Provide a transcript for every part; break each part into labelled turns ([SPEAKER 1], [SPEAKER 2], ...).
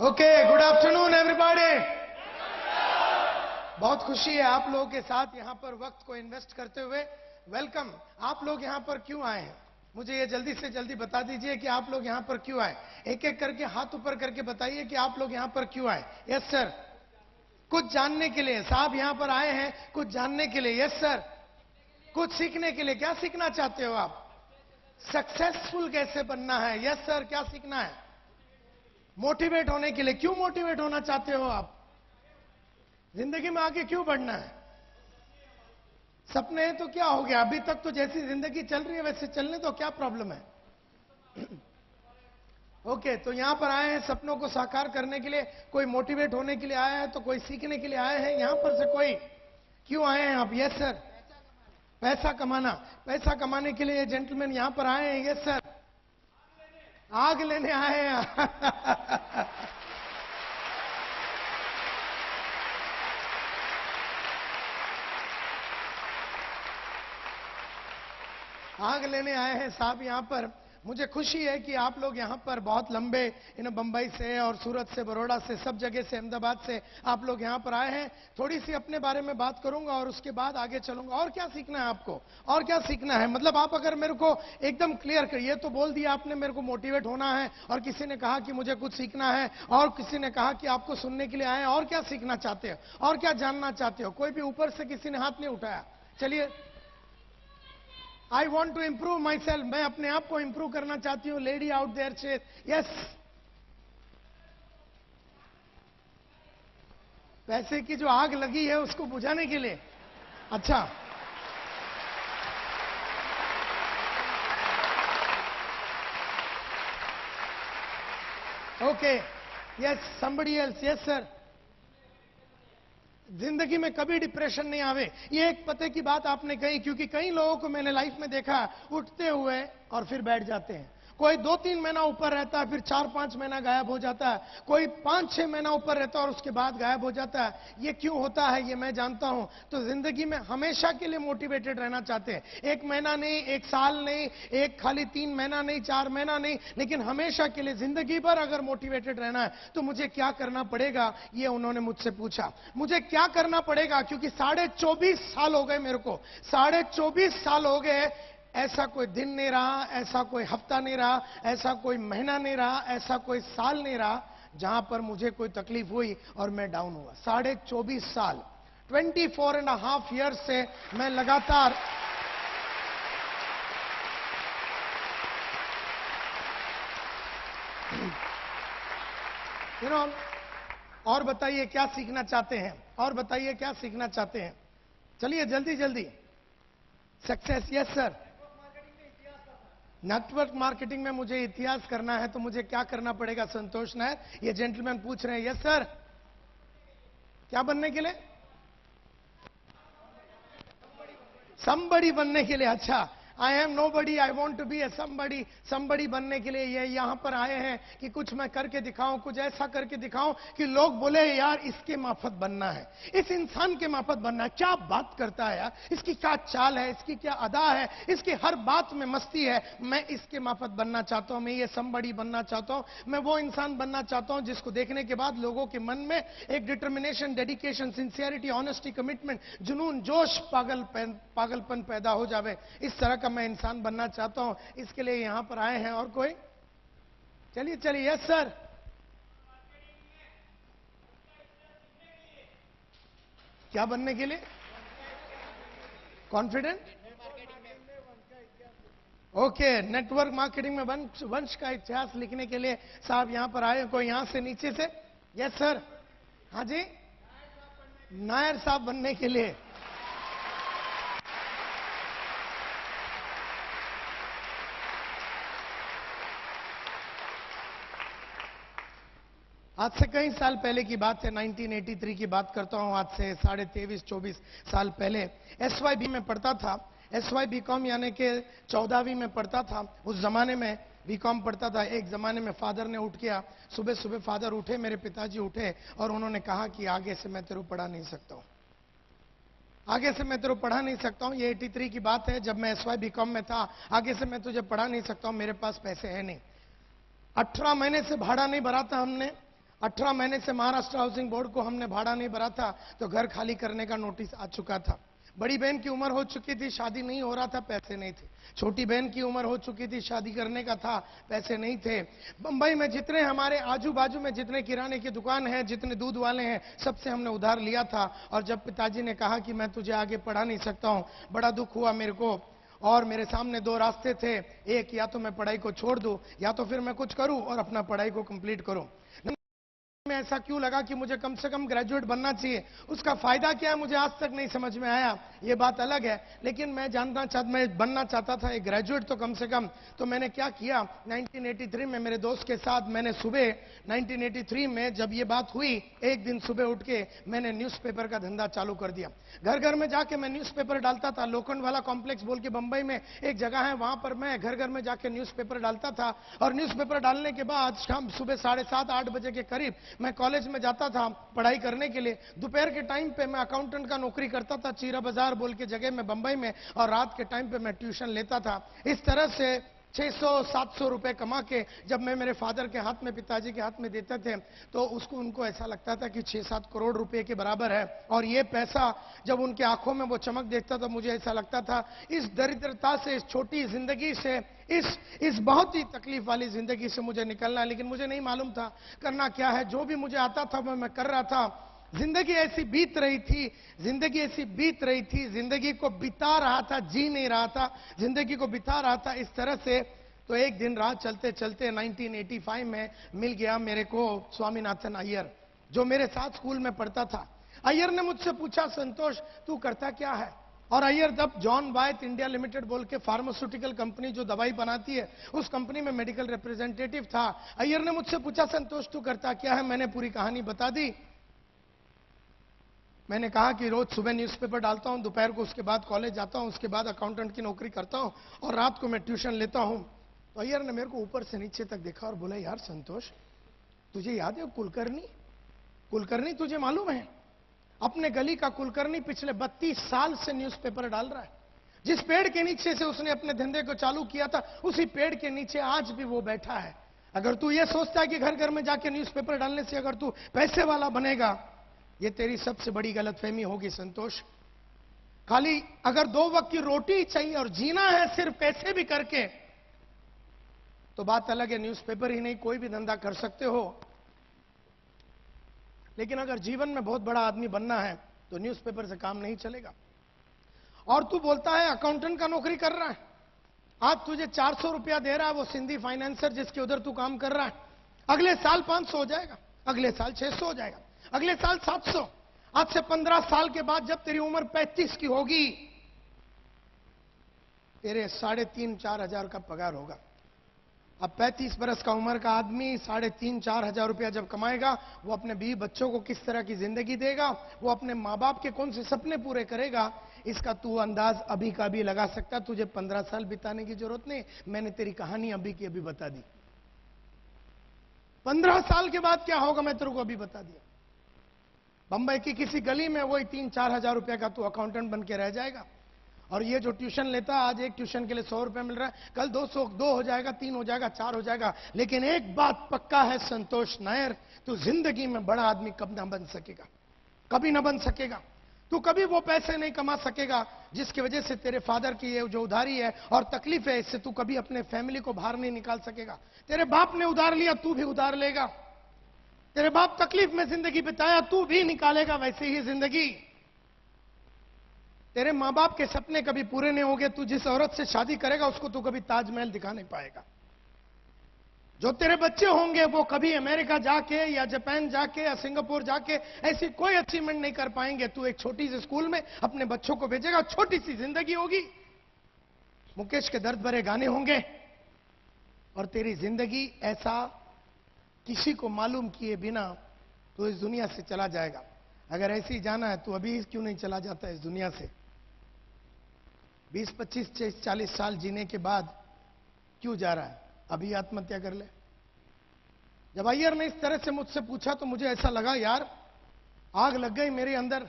[SPEAKER 1] Okay, good afternoon everybody. बहुत खुशी है आप लोगों के साथ यहां पर वक्त को इन्वेस्ट करते हुए। वेलकम। आप लोग यहां पर क्यों आए हैं, मुझे ये जल्दी से जल्दी बता दीजिए कि आप लोग यहां पर क्यों आए। एक एक करके हाथ ऊपर करके बताइए कि आप लोग यहां पर क्यों आए। Yes sir. कुछ जानने के लिए साहब यहां पर आए हैं, कुछ जानने के लिए। Yes sir. कुछ सीखने के लिए। क्या सीखना चाहते हो आप? सक्सेसफुल कैसे बनना है। Yes sir. क्या सीखना है? मोटिवेट होने के लिए। क्यों मोटिवेट होना चाहते हो आप? जिंदगी में आगे क्यों बढ़ना है? सपने हैं तो क्या हो गया, अभी तक तो जैसी जिंदगी चल रही है वैसे चलने तो क्या प्रॉब्लम है। ओके, तो यहां पर आए हैं सपनों को साकार करने के लिए। कोई मोटिवेट होने के लिए आया है तो कोई सीखने के लिए आए हैं। यहां पर से कोई क्यों आए हैं आप? Yes sir. पैसा कमाना। पैसा कमाने के लिए ये जेंटलमैन यहां पर आए हैं। Yes sir. आग लेने आए हैं। आग लेने आए हैं साहब यहां पर। मुझे खुशी है कि आप लोग यहां पर बहुत लंबे बंबई से और सूरत से, बड़ौदा से, सब जगह से, अहमदाबाद से आप लोग यहां पर आए हैं। थोड़ी सी अपने बारे में बात करूंगा और उसके बाद आगे चलूंगा। और क्या सीखना है आपको? और क्या सीखना है मतलब आप अगर मेरे को एकदम क्लियर करिए तो बोल दिया आपने मेरे को मोटिवेट होना है, और किसी ने कहा कि मुझे कुछ सीखना है, और किसी ने कहा कि आपको सुनने के लिए आए हैं। और क्या सीखना चाहते हो और क्या जानना चाहते हो? कोई भी ऊपर से किसी ने हाथ नहीं उठाया। चलिए। I want to improve myself. मैं अपने आप को इंप्रूव करना चाहती हूं। लेडी आउट देयर से यस। पैसे की जो आग लगी है उसको बुझाने के लिए। अच्छा, okay. Yes, somebody else. Yes sir. जिंदगी में कभी डिप्रेशन नहीं आवे, ये एक पते की बात आपने कही, क्योंकि कई लोगों को मैंने लाइफ में देखा उठते हुए और फिर बैठ जाते हैं। कोई 2-3 महीना ऊपर रहता है, फिर 4-5 महीना गायब हो जाता है। कोई 5-6 महीना ऊपर रहता है और उसके बाद गायब हो जाता है। ये क्यों होता है ये मैं जानता हूं। तो जिंदगी में हमेशा के लिए मोटिवेटेड रहना चाहते हैं। 1 महीना नहीं, 1 साल नहीं, एक खाली 3 महीना नहीं, 4 महीना नहीं, लेकिन हमेशा के लिए जिंदगी भर अगर मोटिवेटेड रहना है तो मुझे क्या करना पड़ेगा, ये उन्होंने मुझसे पूछा। मुझे क्या करना पड़ेगा, क्योंकि 24.5 साल हो गए मेरे को। 24.5 साल हो गए। ऐसा कोई दिन नहीं रहा, ऐसा कोई हफ्ता नहीं रहा, ऐसा कोई महीना नहीं रहा, ऐसा कोई साल नहीं रहा जहां पर मुझे कोई तकलीफ हुई और मैं डाउन हुआ। 24.5 साल, 24.5 ईयर्स से मैं लगातार और बताइए क्या सीखना चाहते हैं? और बताइए क्या सीखना चाहते हैं? चलिए जल्दी जल्दी। Success. Yes sir. Network marketing में मुझे इतिहास करना है तो मुझे क्या करना पड़ेगा संतोष नायर? ये जेंटलमैन पूछ रहे हैं। Yes sir. क्या बनने के लिए? समबड़ी बनने के लिए। अच्छा, I am nobody, I want to be a somebody. Somebody बनने के लिए ये यहां पर आए हैं कि कुछ मैं करके दिखाऊं, कुछ ऐसा करके दिखाऊं कि लोग बोले यार इसके माफत बनना है, इस इंसान के माफत बनना है। क्या बात करता है यार, इसकी क्या चाल है, इसकी क्या अदा है, इसकी हर बात में मस्ती है। मैं इसके माफत बनना चाहता हूं, मैं ये समबड़ी बनना चाहता हूं। मैं वो इंसान बनना चाहता हूं जिसको देखने के बाद लोगों के मन में एक determination, dedication, sincerity, honesty, commitment, जुनून, जोश, पागलपन पैदा हो जावे। इस तरह का मैं इंसान बनना चाहता हूं। इसके लिए यहां पर आए हैं। और कोई? चलिए चलिए। Yes sir. क्या बनने के लिए? कॉन्फिडेंट। ओके, नेटवर्क मार्केटिंग में वंश का इतिहास लिखने के लिए साहब यहां पर आए। कोई यहां से नीचे से? Yes sir. हाँ जी। नायर साहब बनने के लिए। आज से कई साल पहले की बात है, 1983 की बात करता हूं। आज से 23.5-24 साल पहले एसवाई में पढ़ता था। एसवाई बीकॉम यानी कि 14वीं में पढ़ता था। उस जमाने में बीकॉम पढ़ता था। एक जमाने में फादर ने उठ किया, सुबह सुबह फादर उठे, मेरे पिताजी उठे और उन्होंने कहा कि आगे से मैं तेरे को पढ़ा नहीं सकता हूं, आगे से मैं तेरे को पढ़ा नहीं सकता हूं। ये 83 की बात है जब मैं एसवाई बीकॉम में था। आगे से मैं तुझे पढ़ा नहीं सकता हूं, मेरे पास पैसे है नहीं। 18 महीने से भाड़ा नहीं भरा था हमने। 18 महीने से महाराष्ट्र हाउसिंग बोर्ड को हमने भाड़ा नहीं भरा था तो घर खाली करने का नोटिस आ चुका था। बड़ी बहन की उम्र हो चुकी थी, शादी नहीं हो रहा था, पैसे नहीं थे। छोटी बहन की उम्र हो चुकी थी, शादी करने का था, पैसे नहीं थे। बंबई में जितने हमारे आजू बाजू में जितने किराने की दुकान है, जितने दूध वाले हैं, सबसे हमने उधार लिया था। और जब पिताजी ने कहा कि मैं तुझे आगे पढ़ा नहीं सकता हूं, बड़ा दुख हुआ मेरे को। और मेरे सामने दो रास्ते थे, एक या तो मैं पढ़ाई को छोड़ दूं या तो फिर मैं कुछ करूं और अपना पढ़ाई को कंप्लीट करूं। में ऐसा क्यों लगा कि मुझे कम से कम ग्रेजुएट बनना चाहिए, उसका फायदा क्या है मुझे आज तक नहीं समझ में आया, ये बात अलग है। लेकिन मैं बनना चाहता था एक ग्रेजुएट तो कम से कम। तो मैंने क्या किया, 1983 में मेरे दोस्त के साथ मैंने सुबह 1983 में जब ये बात हुई, एक दिन सुबह उठ के मैंने न्यूज़पेपर का धंधा चालू कर दिया। घर घर में जाके मैं न्यूज़पेपर डालता था। लोखंड वाला कॉम्प्लेक्स बोल के बंबई में एक जगह है, वहां पर मैं घर घर में जाके न्यूज़पेपर डालता था। और न्यूज़पेपर डालने के बाद शाम सुबह 7:30-8 बजे के करीब मैं कॉलेज में जाता था पढ़ाई करने के लिए। दोपहर के टाइम पे मैं अकाउंटेंट का नौकरी करता था चीरा बाजार बोल के जगह में बंबई में, और रात के टाइम पे मैं ट्यूशन लेता था। इस तरह से 600-700 रुपए कमा के जब मैं मेरे फादर के हाथ में, पिताजी के हाथ में देते थे, तो उनको ऐसा लगता था कि 6-7 करोड़ रुपए के बराबर है। और ये पैसा जब उनके आंखों में वो चमक देखता था, मुझे ऐसा लगता था इस दरिद्रता से, इस छोटी जिंदगी से, इस बहुत ही तकलीफ वाली जिंदगी से मुझे निकलना है। लेकिन मुझे नहीं मालूम था करना क्या है। जो भी मुझे आता था वो मैं कर रहा था। जिंदगी ऐसी बीत रही थी, जिंदगी को बिता रहा था, जी नहीं रहा था, जिंदगी को बिता रहा था इस तरह से। तो एक दिन रात चलते चलते 1985 में मिल गया मेरे को स्वामीनाथन अय्यर, जो मेरे साथ स्कूल में पढ़ता था। अय्यर ने मुझसे पूछा, संतोष तू करता क्या है? और अय्यर तब जॉन वायत इंडिया लिमिटेड बोल के फार्मास्यूटिकल कंपनी जो दवाई बनाती है, उस कंपनी में मेडिकल रिप्रेजेंटेटिव था। अय्यर ने मुझसे पूछा, संतोष तू करता क्या है? मैंने पूरी कहानी बता दी। मैंने कहा कि रोज सुबह न्यूज़पेपर डालता हूं, दोपहर को उसके बाद कॉलेज जाता हूं, उसके बाद अकाउंटेंट की नौकरी करता हूं, और रात को मैं ट्यूशन लेता हूं। तो अय्यर ने मेरे को ऊपर से नीचे तक देखा और बोला, यार संतोष तुझे याद है कुलकर्णी तुझे मालूम है? अपने गली का कुलकर्णी पिछले 32 साल से न्यूज़पेपर डाल रहा है। जिस पेड़ के नीचे से उसने अपने धंधे को चालू किया था, उसी पेड़ के नीचे आज भी वो बैठा है। अगर तू ये सोचता है कि घर घर में जाके न्यूज़पेपर डालने से अगर तू पैसे वाला बनेगा, ये तेरी सबसे बड़ी गलतफहमी होगी संतोष। खाली अगर 2 वक्त की रोटी चाहिए और जीना है सिर्फ पैसे भी करके, तो बात अलग है, न्यूज़पेपर ही नहीं कोई भी धंधा कर सकते हो। लेकिन अगर जीवन में बहुत बड़ा आदमी बनना है तो न्यूज़पेपर से काम नहीं चलेगा। और तू बोलता है अकाउंटेंट का नौकरी कर रहा है, आज तुझे 400 रुपया दे रहा है वो सिंधी फाइनेंसर जिसके उधर तू काम कर रहा है, अगले साल 500 हो जाएगा, अगले साल 600 हो जाएगा, अगले साल 700। आज से 15 साल के बाद जब तेरी उम्र 35 की होगी, तेरे 3,500-4 हजार का पगार होगा। अब 35 बरस का उम्र का आदमी 3,500-4 हजार रुपया जब कमाएगा, वो अपने बीवी बच्चों को किस तरह की जिंदगी देगा, वो अपने माँ बाप के कौन से सपने पूरे करेगा, इसका तू अंदाज अभी का भी लगा सकता। तुझे 15 साल बिताने की जरूरत नहीं, मैंने तेरी कहानी अभी की अभी बता दी। 15 साल के बाद क्या होगा मैं तेरे को अभी बता दिया। बंबई की किसी गली में वही 3-4 हजार रुपया का तू अकाउंटेंट बन के रह जाएगा। और ये जो ट्यूशन लेता, आज एक ट्यूशन के लिए 100 रुपया मिल रहा है, कल 200, 2 हो जाएगा, 3 हो जाएगा, 4 हो जाएगा। लेकिन एक बात पक्का है संतोष नायर, तू जिंदगी में बड़ा आदमी कब ना बन सकेगा, कभी ना बन सकेगा। तू कभी वो पैसे नहीं कमा सकेगा जिसकी वजह से तेरे फादर की ये जो उधारी है और तकलीफ है, इससे तू कभी अपने फैमिली को बाहर नहीं निकाल सकेगा। तेरे बाप ने उधार लिया, तू भी उधार लेगा। तेरे बाप तकलीफ में जिंदगी बिताया, तू भी निकालेगा वैसे ही जिंदगी। तेरे मां बाप के सपने कभी पूरे नहीं होंगे। तू जिस औरत से शादी करेगा उसको तू कभी ताजमहल दिखा नहीं पाएगा। जो तेरे बच्चे होंगे वो कभी अमेरिका जाके या जापान जाके या सिंगापुर जाके ऐसी कोई अचीवमेंट नहीं कर पाएंगे। तू एक छोटी सी स्कूल में अपने बच्चों को भेजेगा, छोटी सी जिंदगी होगी, मुकेश के दर्द भरे गाने होंगे, और तेरी जिंदगी ऐसा किसी को मालूम किए बिना तो इस दुनिया से चला जाएगा। अगर ऐसे ही जाना है तो अभी क्यों नहीं चला जाता इस दुनिया से? 20, 25, 40 साल जीने के बाद क्यों जा रहा है? अभी आत्महत्या कर ले। जब अय्यर ने इस तरह से मुझसे पूछा तो मुझे ऐसा लगा यार आग लग गई मेरे अंदर।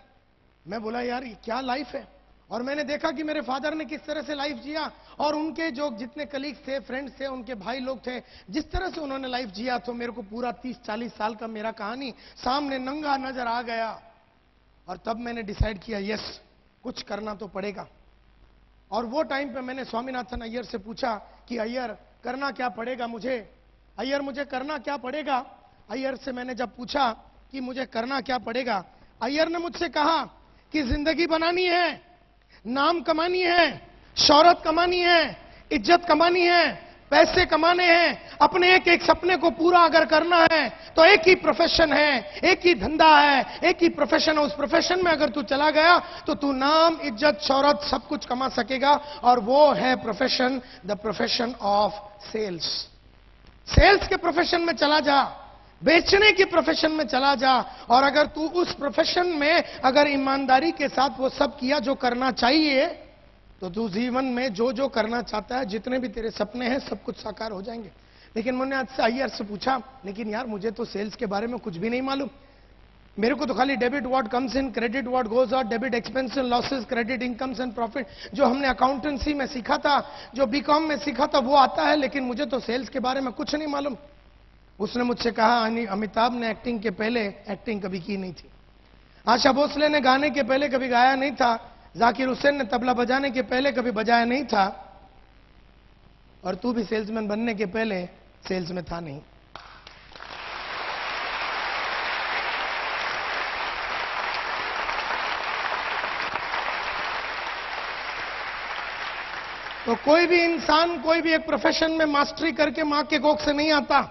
[SPEAKER 1] मैं बोला यार ये क्या लाइफ है? और मैंने देखा कि मेरे फादर ने किस तरह से लाइफ जिया, और उनके जो जितने कलीग्स थे, फ्रेंड्स थे, उनके भाई लोग थे, जिस तरह से उन्होंने लाइफ जिया, तो मेरे को पूरा 30-40 साल का मेरा कहानी सामने नंगा नजर आ गया। और तब मैंने डिसाइड किया, यस, कुछ करना तो पड़ेगा। और वो टाइम पे मैंने स्वामीनाथन अय्यर से पूछा कि अय्यर करना क्या पड़ेगा मुझे, अय्यर मुझे करना क्या पड़ेगा। अय्यर से मैंने जब पूछा कि मुझे करना क्या पड़ेगा, अय्यर ने मुझसे कहा कि जिंदगी बनानी है, नाम कमानी है, शौहरत कमानी है, इज्जत कमानी है, पैसे कमाने हैं, अपने एक एक सपने को पूरा अगर करना है तो एक ही प्रोफेशन है, एक ही धंधा है, एक ही प्रोफेशन है। उस प्रोफेशन में अगर तू चला गया तो तू नाम, इज्जत, शौहरत सब कुछ कमा सकेगा, और वो है profession, the profession of sales. Sales के प्रोफेशन में चला जा, बेचने की प्रोफेशन में चला जा, और अगर तू उस प्रोफेशन में अगर ईमानदारी के साथ वो सब किया जो करना चाहिए, तो तू जीवन में जो जो करना चाहता है, जितने भी तेरे सपने हैं, सब कुछ साकार हो जाएंगे। लेकिन मैंने आज से अय्यर से पूछा, लेकिन यार मुझे तो सेल्स के बारे में कुछ भी नहीं मालूम, मेरे को तो खाली debit what comes in, credit what goes out, debit expense and losses, credit incomes and profit, जो हमने अकाउंटेंसी में सीखा था, जो बीकॉम में सीखा था, वो आता है, लेकिन मुझे तो सेल्स के बारे में कुछ नहीं मालूम। उसने मुझसे कहा, अमिताभ ने एक्टिंग के पहले एक्टिंग कभी की नहीं थी, आशा भोसले ने गाने के पहले कभी गाया नहीं था, जाकिर हुसैन ने तबला बजाने के पहले कभी बजाया नहीं था, और तू भी सेल्समैन बनने के पहले सेल्स में था नहीं। तो कोई भी इंसान कोई भी एक प्रोफेशन में मास्टरी करके मां के कोख से नहीं आता।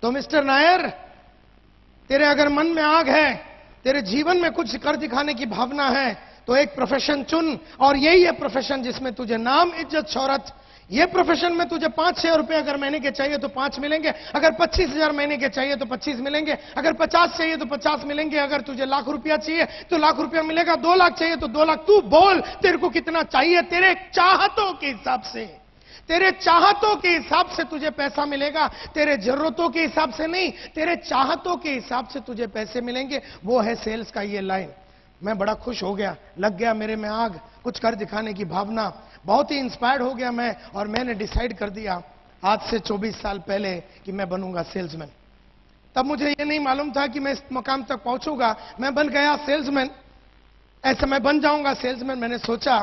[SPEAKER 1] तो मिस्टर नायर, तेरे अगर मन में आग है, तेरे जीवन में कुछ कर दिखाने की भावना है, तो एक प्रोफेशन चुन, और यही है प्रोफेशन जिसमें तुझे नाम, इज्जत, शौहरत, ये प्रोफेशन में तुझे 5-6 रुपए अगर महीने के चाहिए तो 5 मिलेंगे, अगर 25,000 महीने के चाहिए तो 25 मिलेंगे, अगर 50 चाहिए तो 50 मिलेंगे, अगर तुझे लाख रुपया चाहिए तो लाख रुपया मिलेगा, 2 लाख चाहिए तो 2 लाख। तू बोल तेरे को कितना चाहिए, तेरे चाहतों के हिसाब से, तेरे चाहतों के हिसाब से तुझे पैसा मिलेगा, तेरे जरूरतों के हिसाब से नहीं, तेरे चाहतों के हिसाब से तुझे पैसे मिलेंगे। वो है सेल्स का ये लाइन। मैं बड़ा खुश हो गया, लग गया मेरे में आग, कुछ कर दिखाने की भावना, बहुत ही इंस्पायर्ड हो गया मैं, और मैंने डिसाइड कर दिया आज से 24 साल पहले कि मैं बनूंगा सेल्समैन। तब मुझे ये नहीं मालूम था कि मैं इस मकाम तक पहुंचूंगा। मैं बन गया सेल्समैन, ऐसा मैं बन जाऊंगा सेल्समैन, मैंने सोचा।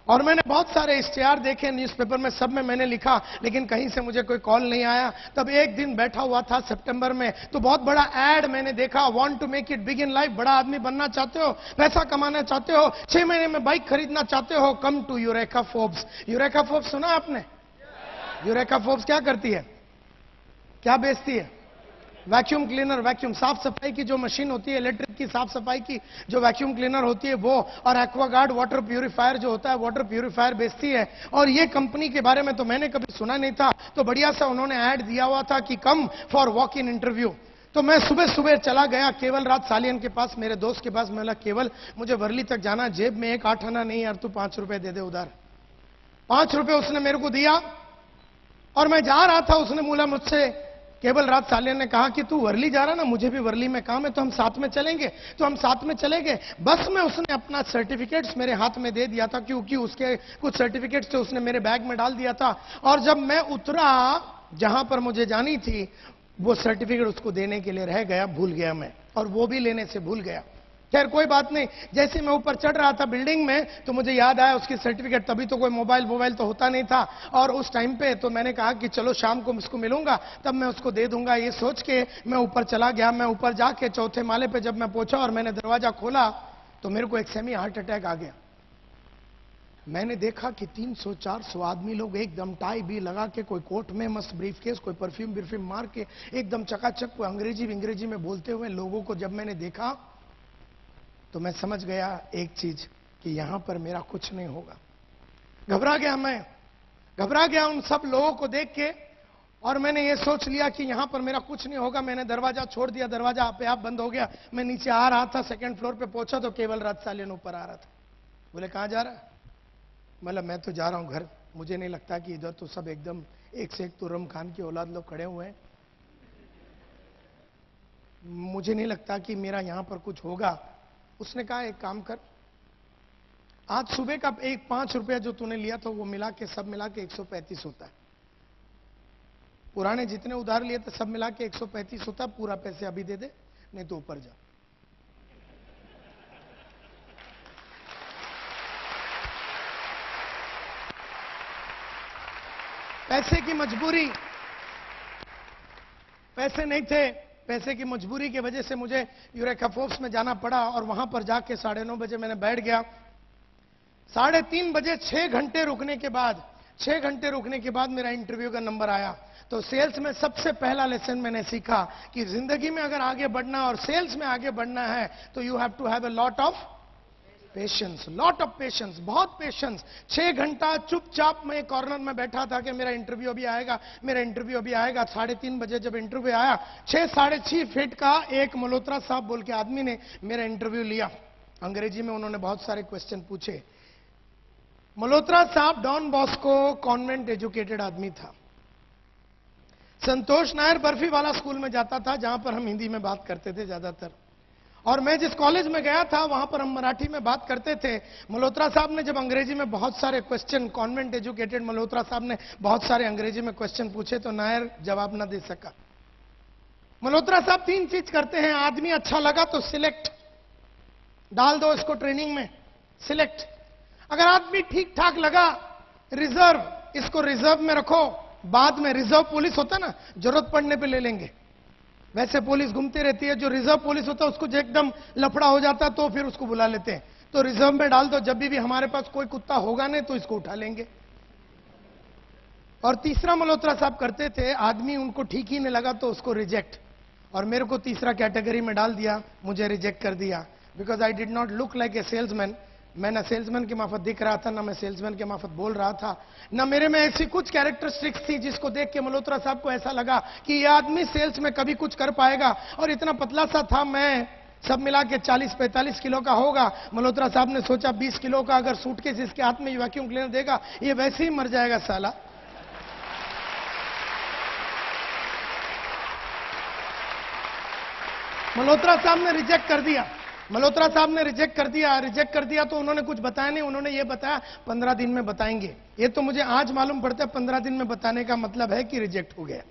[SPEAKER 1] और मैंने बहुत सारे इश्तिहार देखे न्यूज़पेपर में, सब में मैंने लिखा, लेकिन कहीं से मुझे कोई कॉल नहीं आया। तब एक दिन बैठा हुआ था सितंबर में, तो बहुत बड़ा एड मैंने देखा, want to make it big in life, बड़ा आदमी बनना चाहते हो, पैसा कमाना चाहते हो, 6 महीने में बाइक खरीदना चाहते हो, come to Eureka Forbes. Eureka Forbes सुना आपने? यूरेका फोर्ब्स क्या करती है, क्या बेचती है? वैक्यूम क्लीनर, वैक्यूम साफ सफाई की जो मशीन होती है, इलेक्ट्रिक की साफ सफाई की जो वैक्यूम क्लीनर होती है वो, और एक्वागार्ड वाटर प्यूरिफायर जो होता है, वाटर प्यूरिफायर बेचती है। और ये कंपनी के बारे में तो मैंने कभी सुना नहीं था, तो बढ़िया सा उन्होंने ऐड दिया हुआ था कि come for walk in interview. तो मैं सुबह सुबह चला गया केवल रात सालियन के पास, मेरे दोस्त के पास। मैं बोला, केवल मुझे वर्ली तक जाना, जेब में 1 8 आना नहीं यार, तू 5 रुपए दे दे उधार। 5 रुपए उसने मेरे को दिया, और मैं जा रहा था, उसने बोला मुझसे, केवल रात सालियन ने कहा कि तू वर्ली जा रहा ना, मुझे भी वर्ली में काम है, तो हम साथ में चलेंगे। तो हम साथ में चले गए। बस में उसने अपना सर्टिफिकेट्स मेरे हाथ में दे दिया था, क्योंकि उसके कुछ सर्टिफिकेट्स थे, उसने मेरे बैग में डाल दिया था। और जब मैं उतरा जहां पर मुझे जानी थी, वो सर्टिफिकेट उसको देने के लिए रह गया, भूल गया मैं, और वो भी लेने से भूल गया। खैर कोई बात नहीं। जैसे मैं ऊपर चढ़ रहा था बिल्डिंग में, तो मुझे याद आया उसकी सर्टिफिकेट। तभी तो कोई मोबाइल तो होता नहीं था, और उस टाइम पे तो मैंने कहा कि चलो शाम को उसको मिलूंगा, तब मैं उसको दे दूंगा। ये सोच के मैं ऊपर चला गया। मैं ऊपर जाके 4थे माले पे जब मैं पहुंचा और मैंने दरवाजा खोला, तो मेरे को एक सेमी हार्ट अटैक आ गया। मैंने देखा कि 300-400 आदमी लोग एकदम टाई भी लगा के, कोई कोट में मस्त ब्रीफकेस, कोई परफ्यूम मार के एकदम चकाचक अंग्रेजी में बोलते हुए लोगों को जब मैंने देखा, तो मैं समझ गया एक चीज, कि यहां पर मेरा कुछ नहीं होगा। घबरा गया, मैं घबरा गया उन सब लोगों को देख के, और मैंने ये सोच लिया कि यहां पर मेरा कुछ नहीं होगा। मैंने दरवाजा छोड़ दिया, दरवाजा आपे आप बंद हो गया। मैं नीचे आ रहा था, 2nd फ्लोर पे पहुंचा तो केवल रात सालियन ऊपर आ रहा था। बोले कहां जा रहा है? मतलब मैं तो जा रहा हूं घर, मुझे नहीं लगता कि इधर तो सब एकदम एक से एक तुर्रम खान की औलाद लोग खड़े हुए हैं, मुझे नहीं लगता कि मेरा यहां पर कुछ होगा। उसने कहा एक काम कर, आज सुबह का एक 5 रुपया जो तूने लिया था वो मिला के सब मिला के 135 होता है। पुराने जितने उधार लिए थे सब मिला के 135 होता है। पूरा पैसे अभी दे दे, नहीं तो ऊपर जा। पैसे की मजबूरी, पैसे नहीं थे, पैसे की मजबूरी की वजह से मुझे यूरेका फोर्ब्स में जाना पड़ा और वहां पर जाके 9:30 बजे मैंने बैठ गया। 3:30 बजे 6 घंटे रुकने के बाद, 6 घंटे रुकने के बाद मेरा इंटरव्यू का नंबर आया। तो सेल्स में सबसे पहला लेसन मैंने सीखा कि जिंदगी में अगर आगे बढ़ना और सेल्स में आगे बढ़ना है तो you have to have a lot of patience, lot of patience, बहुत पेशेंस। 6 घंटा चुपचाप मैं कॉर्नर में बैठा था कि मेरा इंटरव्यू अभी आएगा, मेरा इंटरव्यू अभी आएगा। 3:30 बजे जब इंटरव्यू आया, 6-6.5 फीट का एक मल्होत्रा साहब बोल के आदमी ने मेरा इंटरव्यू लिया। अंग्रेजी में उन्होंने बहुत सारे क्वेश्चन पूछे। मल्होत्रा साहब डॉन बॉस्को कॉन्वेंट एजुकेटेड आदमी था। संतोष नायर बर्फी वाला स्कूल में जाता था जहां पर हम हिंदी में बात करते थे ज्यादातर, और मैं जिस कॉलेज में गया था वहां पर हम मराठी में बात करते थे। मल्होत्रा साहब ने जब अंग्रेजी में बहुत सारे क्वेश्चन, कॉन्वेंट एजुकेटेड मल्होत्रा साहब ने बहुत सारे अंग्रेजी में क्वेश्चन पूछे तो नायर जवाब ना दे सका। मल्होत्रा साहब 3 चीज करते हैं। आदमी अच्छा लगा तो सिलेक्ट, डाल दो इसको ट्रेनिंग में, सिलेक्ट। अगर आदमी ठीक ठाक लगा, रिजर्व, इसको रिजर्व में रखो, बाद में रिजर्व पुलिस होता ना, जरूरत पड़ने पे ले लेंगे। वैसे पुलिस घूमती रहती है, जो रिजर्व पुलिस होता है उसको जो एकदम लफड़ा हो जाता तो फिर उसको बुला लेते हैं। तो रिजर्व में डाल दो, जब भी हमारे पास कोई कुत्ता होगा नहीं तो इसको उठा लेंगे। और तीसरा मल्होत्रा साहब करते थे, आदमी उनको ठीक ही नहीं लगा तो उसको रिजेक्ट, और मेरे को तीसरा कैटेगरी में डाल दिया, मुझे रिजेक्ट कर दिया। Because I did not look like a salesman. मैं ना सेल्समैन के माफत दिख रहा था, ना मैं सेल्समैन के माफत बोल रहा था, ना मेरे में ऐसी कुछ कैरेक्टरिस्टिक्स थी जिसको देख के मल्होत्रा साहब को ऐसा लगा कि ये आदमी सेल्स में कभी कुछ कर पाएगा। और इतना पतला सा था मैं, सब मिला के 40-45 किलो का होगा। मल्होत्रा साहब ने सोचा 20 किलो का अगर सूटकेस इसके हाथ में वैक्यूम क्लीनर देगा ये वैसे ही मर जाएगा साला। मल्होत्रा साहब ने रिजेक्ट कर दिया, मल्होत्रा साहब ने रिजेक्ट कर दिया तो उन्होंने कुछ बताया नहीं। उन्होंने ये बताया 15 दिन में बताएंगे। ये तो मुझे आज मालूम पड़ता है 15 दिन में बताने का मतलब है कि रिजेक्ट हो गया।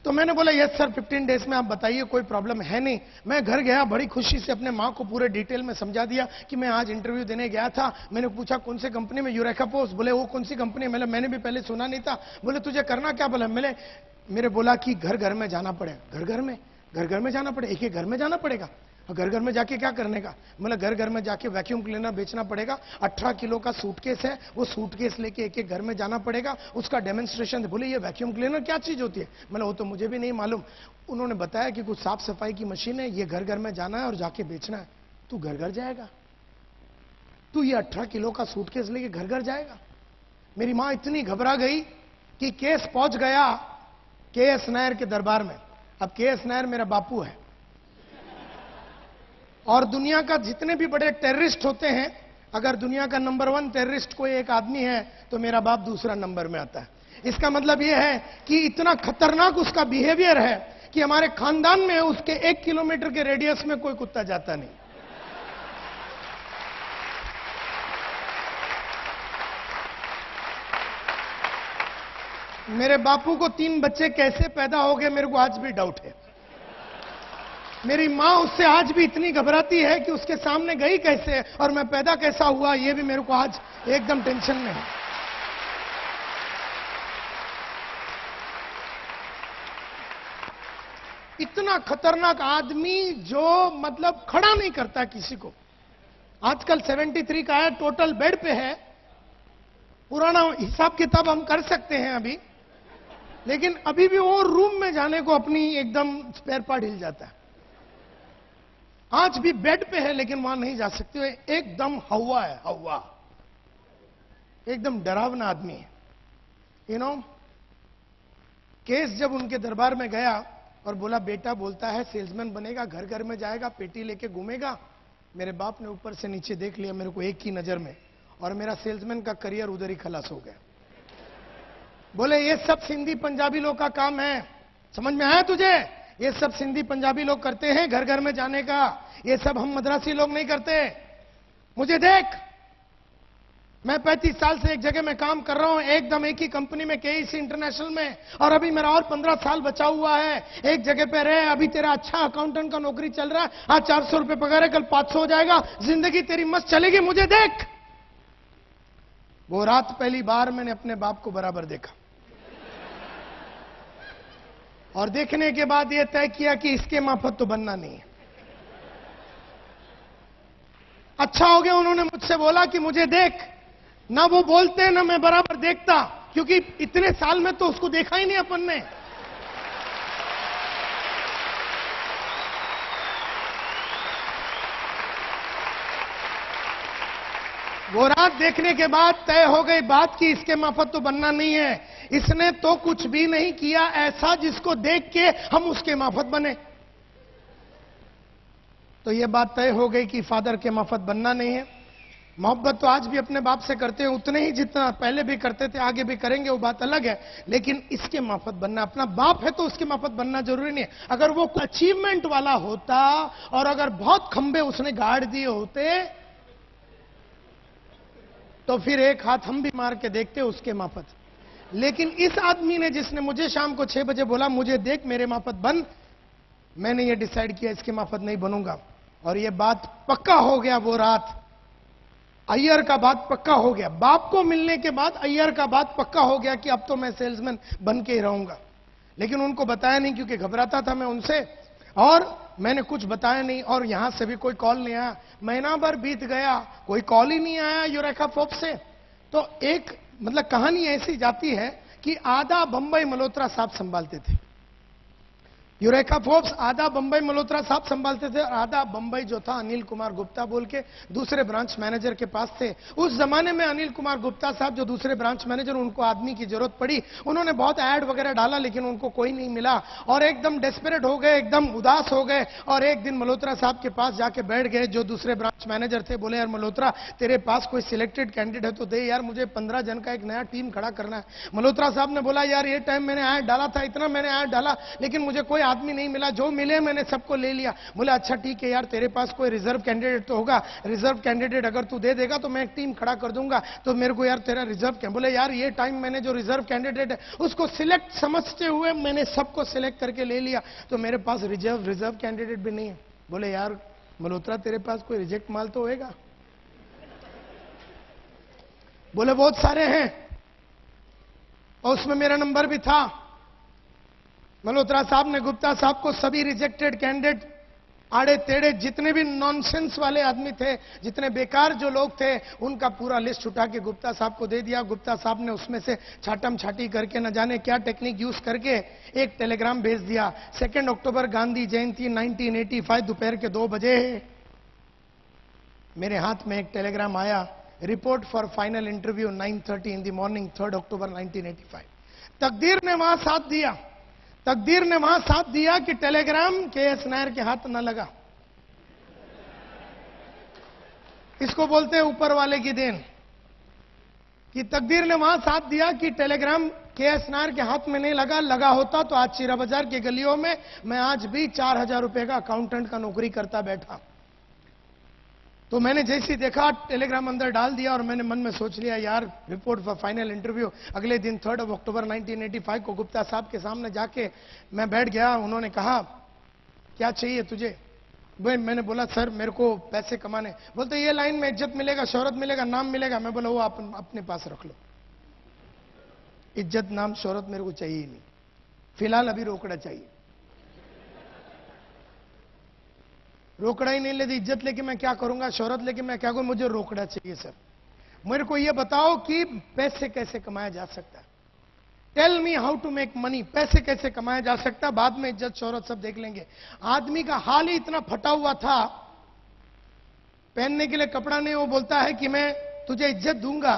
[SPEAKER 1] तो मैंने बोला यस सर, 15 डेज में आप बताइए, कोई प्रॉब्लम है नहीं। मैं घर गया, बड़ी खुशी से अपने माँ को पूरे डिटेल में समझा दिया कि मैं आज इंटरव्यू देने गया था। मैंने पूछा कौन सी कंपनी में, यूरेका फोर्ब्स। बोले वो कौन सी कंपनी है? मैंने भी पहले सुना नहीं था। बोले तुझे करना क्या? बोला मेरे बोला कि घर घर में जाना पड़ेगा। घर घर में जाना पड़ेगा, एक घर में जाना पड़ेगा। और घर में जाके क्या करने का? मतलब घर में जाके वैक्यूम क्लीनर बेचना पड़ेगा। 18 किलो का सूटकेस है, वो सूटकेस लेके एक घर में जाना पड़ेगा, उसका डेमोन्स्ट्रेशन। बोले ये वैक्यूम क्लीनर क्या चीज होती है? मतलब वो तो मुझे भी नहीं मालूम। उन्होंने बताया कि कुछ साफ सफाई की मशीन है, ये घर में जाना है और जाके बेचना है। तू घर जाएगा? तू ये 18 किलो का सूटकेस लेके घर जाएगा? मेरी मां इतनी घबरा गई कि केस पहुंच गया के.एस. नायर के दरबार में। अब के.एस. नायर मेरा बापू है, और दुनिया का जितने भी बड़े टेररिस्ट होते हैं, अगर दुनिया का नंबर 1 टेररिस्ट कोई एक आदमी है तो मेरा बाप दूसरा नंबर में आता है। इसका मतलब यह है कि इतना खतरनाक उसका बिहेवियर है कि हमारे खानदान में उसके 1 किलोमीटर के रेडियस में कोई कुत्ता जाता नहीं। मेरे बापू को 3 बच्चे कैसे पैदा हो गए मेरे को आज भी डाउट है। मेरी मां उससे आज भी इतनी घबराती है कि उसके सामने गई कैसे और मैं पैदा कैसा हुआ, ये भी मेरे को आज एकदम टेंशन में है। इतना खतरनाक आदमी जो मतलब खड़ा नहीं करता किसी को। आजकल 73 का है, टोटल बेड पे है। पुराना हिसाब किताब हम कर सकते हैं अभी, लेकिन अभी भी वो रूम में जाने को अपनी एकदम स्पेयर पार्ट हिल जाता है। आज भी बेड पे है लेकिन वहां नहीं जा सकते। एकदम हवा है, हवा, एकदम डरावना आदमी है। केस जब उनके दरबार में गया और बोला बेटा बोलता है सेल्समैन बनेगा, घर में जाएगा, पेटी लेके घूमेगा। मेरे बाप ने ऊपर से नीचे देख लिया मेरे को एक ही नजर में, और मेरा सेल्समैन का करियर उधर ही खलास हो गया। बोले ये सब सिंधी पंजाबी लोग का काम है, समझ में आया तुझे? ये सब सिंधी पंजाबी लोग करते हैं घर में जाने का, ये सब हम मद्रासी लोग नहीं करते। मुझे देख, मैं 35 साल से एक जगह में काम कर रहा हूं, एकदम एक ही कंपनी में, केईसी इंटरनेशनल में, और अभी मेरा और 15 साल बचा हुआ है। एक जगह पे रहे, अभी तेरा अच्छा अकाउंटेंट का नौकरी चल रहा है, आज 400 रुपए पगार है, कल 500 हो जाएगा, जिंदगी तेरी मस्त चलेगी, मुझे देख। वो रात पहली बार मैंने अपने बाप को बराबर देखा, और देखने के बाद यह तय किया कि इसके माफत तो बनना नहीं है। अच्छा हो गया उन्होंने मुझसे बोला कि मुझे देख। ना वो बोलते ना मैं बराबर देखता, क्योंकि इतने साल में तो उसको देखा ही नहीं अपन ने। वो रात देखने के बाद तय हो गई बात कि इसके माफत तो बनना नहीं है। इसने तो कुछ भी नहीं किया ऐसा जिसको देख के हम उसके माफत बने। तो यह बात तय हो गई कि फादर के माफत बनना नहीं है। मोहब्बत तो आज भी अपने बाप से करते हैं उतने ही जितना पहले भी करते थे, आगे भी करेंगे, वो बात अलग है। लेकिन इसके माफत बनना, अपना बाप है तो उसके माफत बनना जरूरी नहीं है। अगर वो अचीवमेंट वाला होता और अगर बहुत खंबे उसने गाड़ दिए होते तो फिर एक हाथ हम भी मार के देखते उसके माफत। लेकिन इस आदमी ने, जिसने मुझे शाम को 6 बजे बोला मुझे देख मेरे माफत बन, मैंने ये डिसाइड किया इसके माफत नहीं बनूंगा। और ये बात पक्का हो गया। वो रात अय्यर का बात पक्का हो गया। बाप को मिलने के बाद अय्यर का बात पक्का हो गया कि अब तो मैं सेल्समैन बन के ही रहूंगा। लेकिन उनको बताया नहीं, क्योंकि घबराता था मैं उनसे, और मैंने कुछ बताया नहीं। और यहां से भी कोई कॉल नहीं आया। महीना भर बीत गया, कोई कॉल ही नहीं आया यूरेका फोर्ब्स से। तो एक मतलब कहानी ऐसी जाती है कि आधा बंबई मल्होत्रा साहब संभालते थे। यूरेका फोर्ब्स आधा बंबई मल्होत्रा साहब संभालते थे, और आधा बंबई जो था अनिल कुमार गुप्ता बोल के दूसरे ब्रांच मैनेजर के पास थे। उस जमाने में अनिल कुमार गुप्ता साहब जो दूसरे ब्रांच मैनेजर, उनको आदमी की जरूरत पड़ी। उन्होंने बहुत ऐड वगैरह डाला लेकिन उनको कोई नहीं मिला, और एकदम डेस्परेट हो गए, एकदम उदास हो गए। और एक दिन मल्होत्रा साहब के पास जाके बैठ गए जो दूसरे ब्रांच मैनेजर थे। बोले यार मल्होत्रा, तेरे पास कोई सिलेक्टेड कैंडिडेट है तो दे यार, मुझे 15 जन का एक नया टीम खड़ा करना है। मल्होत्रा साहब ने बोला यार ये टाइम मैंने ऐड डाला था, इतना मैंने ऐड डाला, लेकिन मुझे कोई आदमी नहीं मिला, जो मिले मैंने सबको ले लिया। बोला अच्छा ठीक है यार, तेरे पास कोई रिजर्व कैंडिडेट तो होगा, रिजर्व कैंडिडेट अगर तू दे देगा तो मैं एक टीम खड़ा कर दूंगा, तो मेरे को यार तेरा रिजर्व। बोले यार ये टाइम मैंने जो रिजर्व कैंडिडेट है उसको सिलेक्ट समझते हुए मैंने सबको सिलेक्ट करके ले लिया, तो मेरे पास रिजर्व कैंडिडेट भी नहीं है। बोले यार मल्होत्रा, तेरे पास कोई रिजेक्ट माल तो होएगा? बोले बहुत सारे हैं, और उसमें मेरा नंबर भी था। मल्होत्रा साहब ने गुप्ता साहब को सभी रिजेक्टेड कैंडिडेट, आड़े टेढ़े जितने भी नॉनसेंस वाले आदमी थे, जितने बेकार जो लोग थे, उनका पूरा लिस्ट उठा के गुप्ता साहब को दे दिया। गुप्ता साहब ने उसमें से छाटम छाटी करके न जाने क्या टेक्निक यूज करके एक टेलीग्राम भेज दिया। 2 अक्टूबर गांधी जयंती 1985 दोपहर के 2 बजे मेरे हाथ में एक टेलीग्राम आया, report for final interview 9:30 in the morning 3 अक्टूबर 1985। तकदीर ने वहां साथ दिया, तकदीर ने वहां साथ दिया कि टेलीग्राम के.एस. नायर के हाथ न लगा। इसको बोलते हैं ऊपर वाले की देन, कि तकदीर ने वहां साथ दिया कि टेलीग्राम के.एस. नायर के हाथ में नहीं लगा। लगा होता तो आज चीरा बाजार की गलियों में मैं आज भी 4000 रुपए का अकाउंटेंट का नौकरी करता बैठा। तो मैंने जैसे ही देखा टेलीग्राम अंदर डाल दिया, और मैंने मन में सोच लिया यार रिपोर्ट फॉर फाइनल इंटरव्यू। अगले दिन 3 अक्टूबर 1985 को गुप्ता साहब के सामने जाके मैं बैठ गया। उन्होंने कहा क्या चाहिए तुझे? मैंने बोला सर मेरे को पैसे कमाने। बोलते ये लाइन में इज्जत मिलेगा, शोहरत मिलेगा, नाम मिलेगा। मैं बोला वो आप अपने पास रख लो, इज्जत नाम शोहरत मेरे को चाहिए ही नहीं, फिलहाल अभी रोकड़ा चाहिए। रोकड़ा ही नहीं लेती, इज्जत लेके मैं क्या करूंगा, शोहरत लेके मैं क्या करूं, मुझे रोकड़ा चाहिए सर। मेरे को यह बताओ कि पैसे कैसे कमाया जा सकता है, tell me how to make money, पैसे कैसे कमाया जा सकता है, बाद में इज्जत शोहरत सब देख लेंगे। आदमी का हाल ही इतना फटा हुआ था, पहनने के लिए कपड़ा नहीं, वो बोलता है कि मैं तुझे इज्जत दूंगा।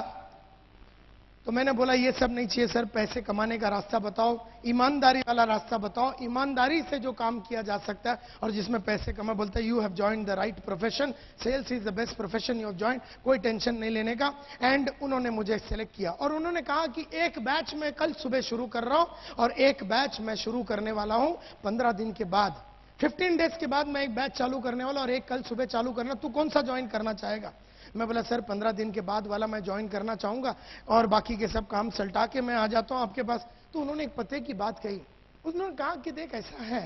[SPEAKER 1] तो मैंने बोला ये सब नहीं चाहिए सर, पैसे कमाने का रास्ता बताओ, ईमानदारी वाला रास्ता बताओ, ईमानदारी से जो काम किया जा सकता है और जिसमें पैसे कमा। बोलता है you have joined the right profession, sales is the best profession you have joined, कोई टेंशन नहीं लेने का। एंड उन्होंने मुझे सेलेक्ट किया, और उन्होंने कहा कि एक बैच मैं कल सुबह शुरू कर रहा हूं, और एक बैच मैं शुरू करने वाला हूं 15 दिन के बाद, 15 डेज के बाद मैं एक बैच चालू करने वाला, और एक कल सुबह चालू करना, तू कौन सा ज्वाइन करना चाहेगा? मैं बोला सर 15 दिन के बाद वाला मैं ज्वाइन करना चाहूंगा और बाकी के सब काम सल्टा के मैं आ जाता हूं आपके पास। तो उन्होंने एक पते की बात कही। उन्होंने कहा कि देख ऐसा है,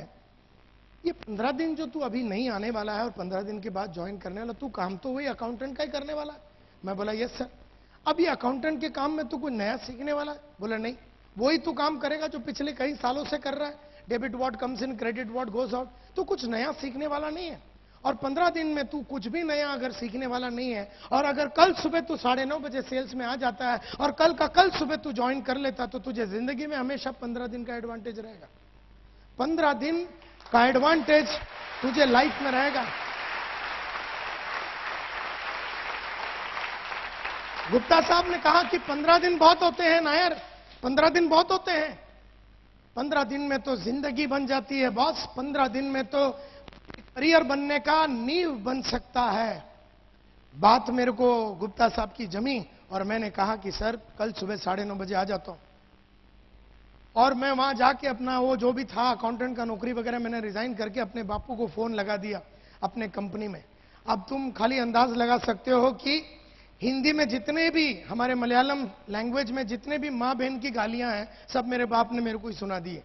[SPEAKER 1] ये 15 दिन जो तू अभी नहीं आने वाला है और 15 दिन के बाद ज्वाइन करने वाला, तू काम तो वही अकाउंटेंट का ही करने वाला है। मैं बोला यस सर। अब ये अकाउंटेंट के काम में तू कुछ नया सीखने वाला है? बोला नहीं, वही तू काम करेगा जो पिछले कई सालों से कर रहा है। Debit what comes in, credit what goes out. तू कुछ नया सीखने वाला नहीं है। और 15 दिन में तू कुछ भी नया अगर सीखने वाला नहीं है, और अगर कल सुबह तू 9:30 बजे सेल्स में आ जाता है और कल का कल सुबह तू ज्वाइन कर लेता, तो तुझे जिंदगी में हमेशा 15 दिन का एडवांटेज रहेगा। 15 दिन का एडवांटेज तुझे लाइफ में रहेगा। गुप्ता साहब ने कहा कि 15 दिन बहुत होते हैं नायर, 15 दिन बहुत होते हैं। 15 दिन में तो जिंदगी बन जाती है बॉस। 15 दिन में तो करियर बनने का नींव बन सकता है। बात मेरे को गुप्ता साहब की जमी और मैंने कहा कि सर कल सुबह 9:30 बजे आ जाता हूं। और मैं वहां जाके अपना वो जो भी था अकाउंटेंट का नौकरी वगैरह मैंने रिजाइन करके अपने बापू को फोन लगा दिया अपने कंपनी में। अब तुम खाली अंदाज लगा सकते हो कि हिंदी में जितने भी, हमारे मलयालम लैंग्वेज में जितने भी मां बहन की गालियां हैं, सब मेरे बाप ने मेरे को ही सुना दी है।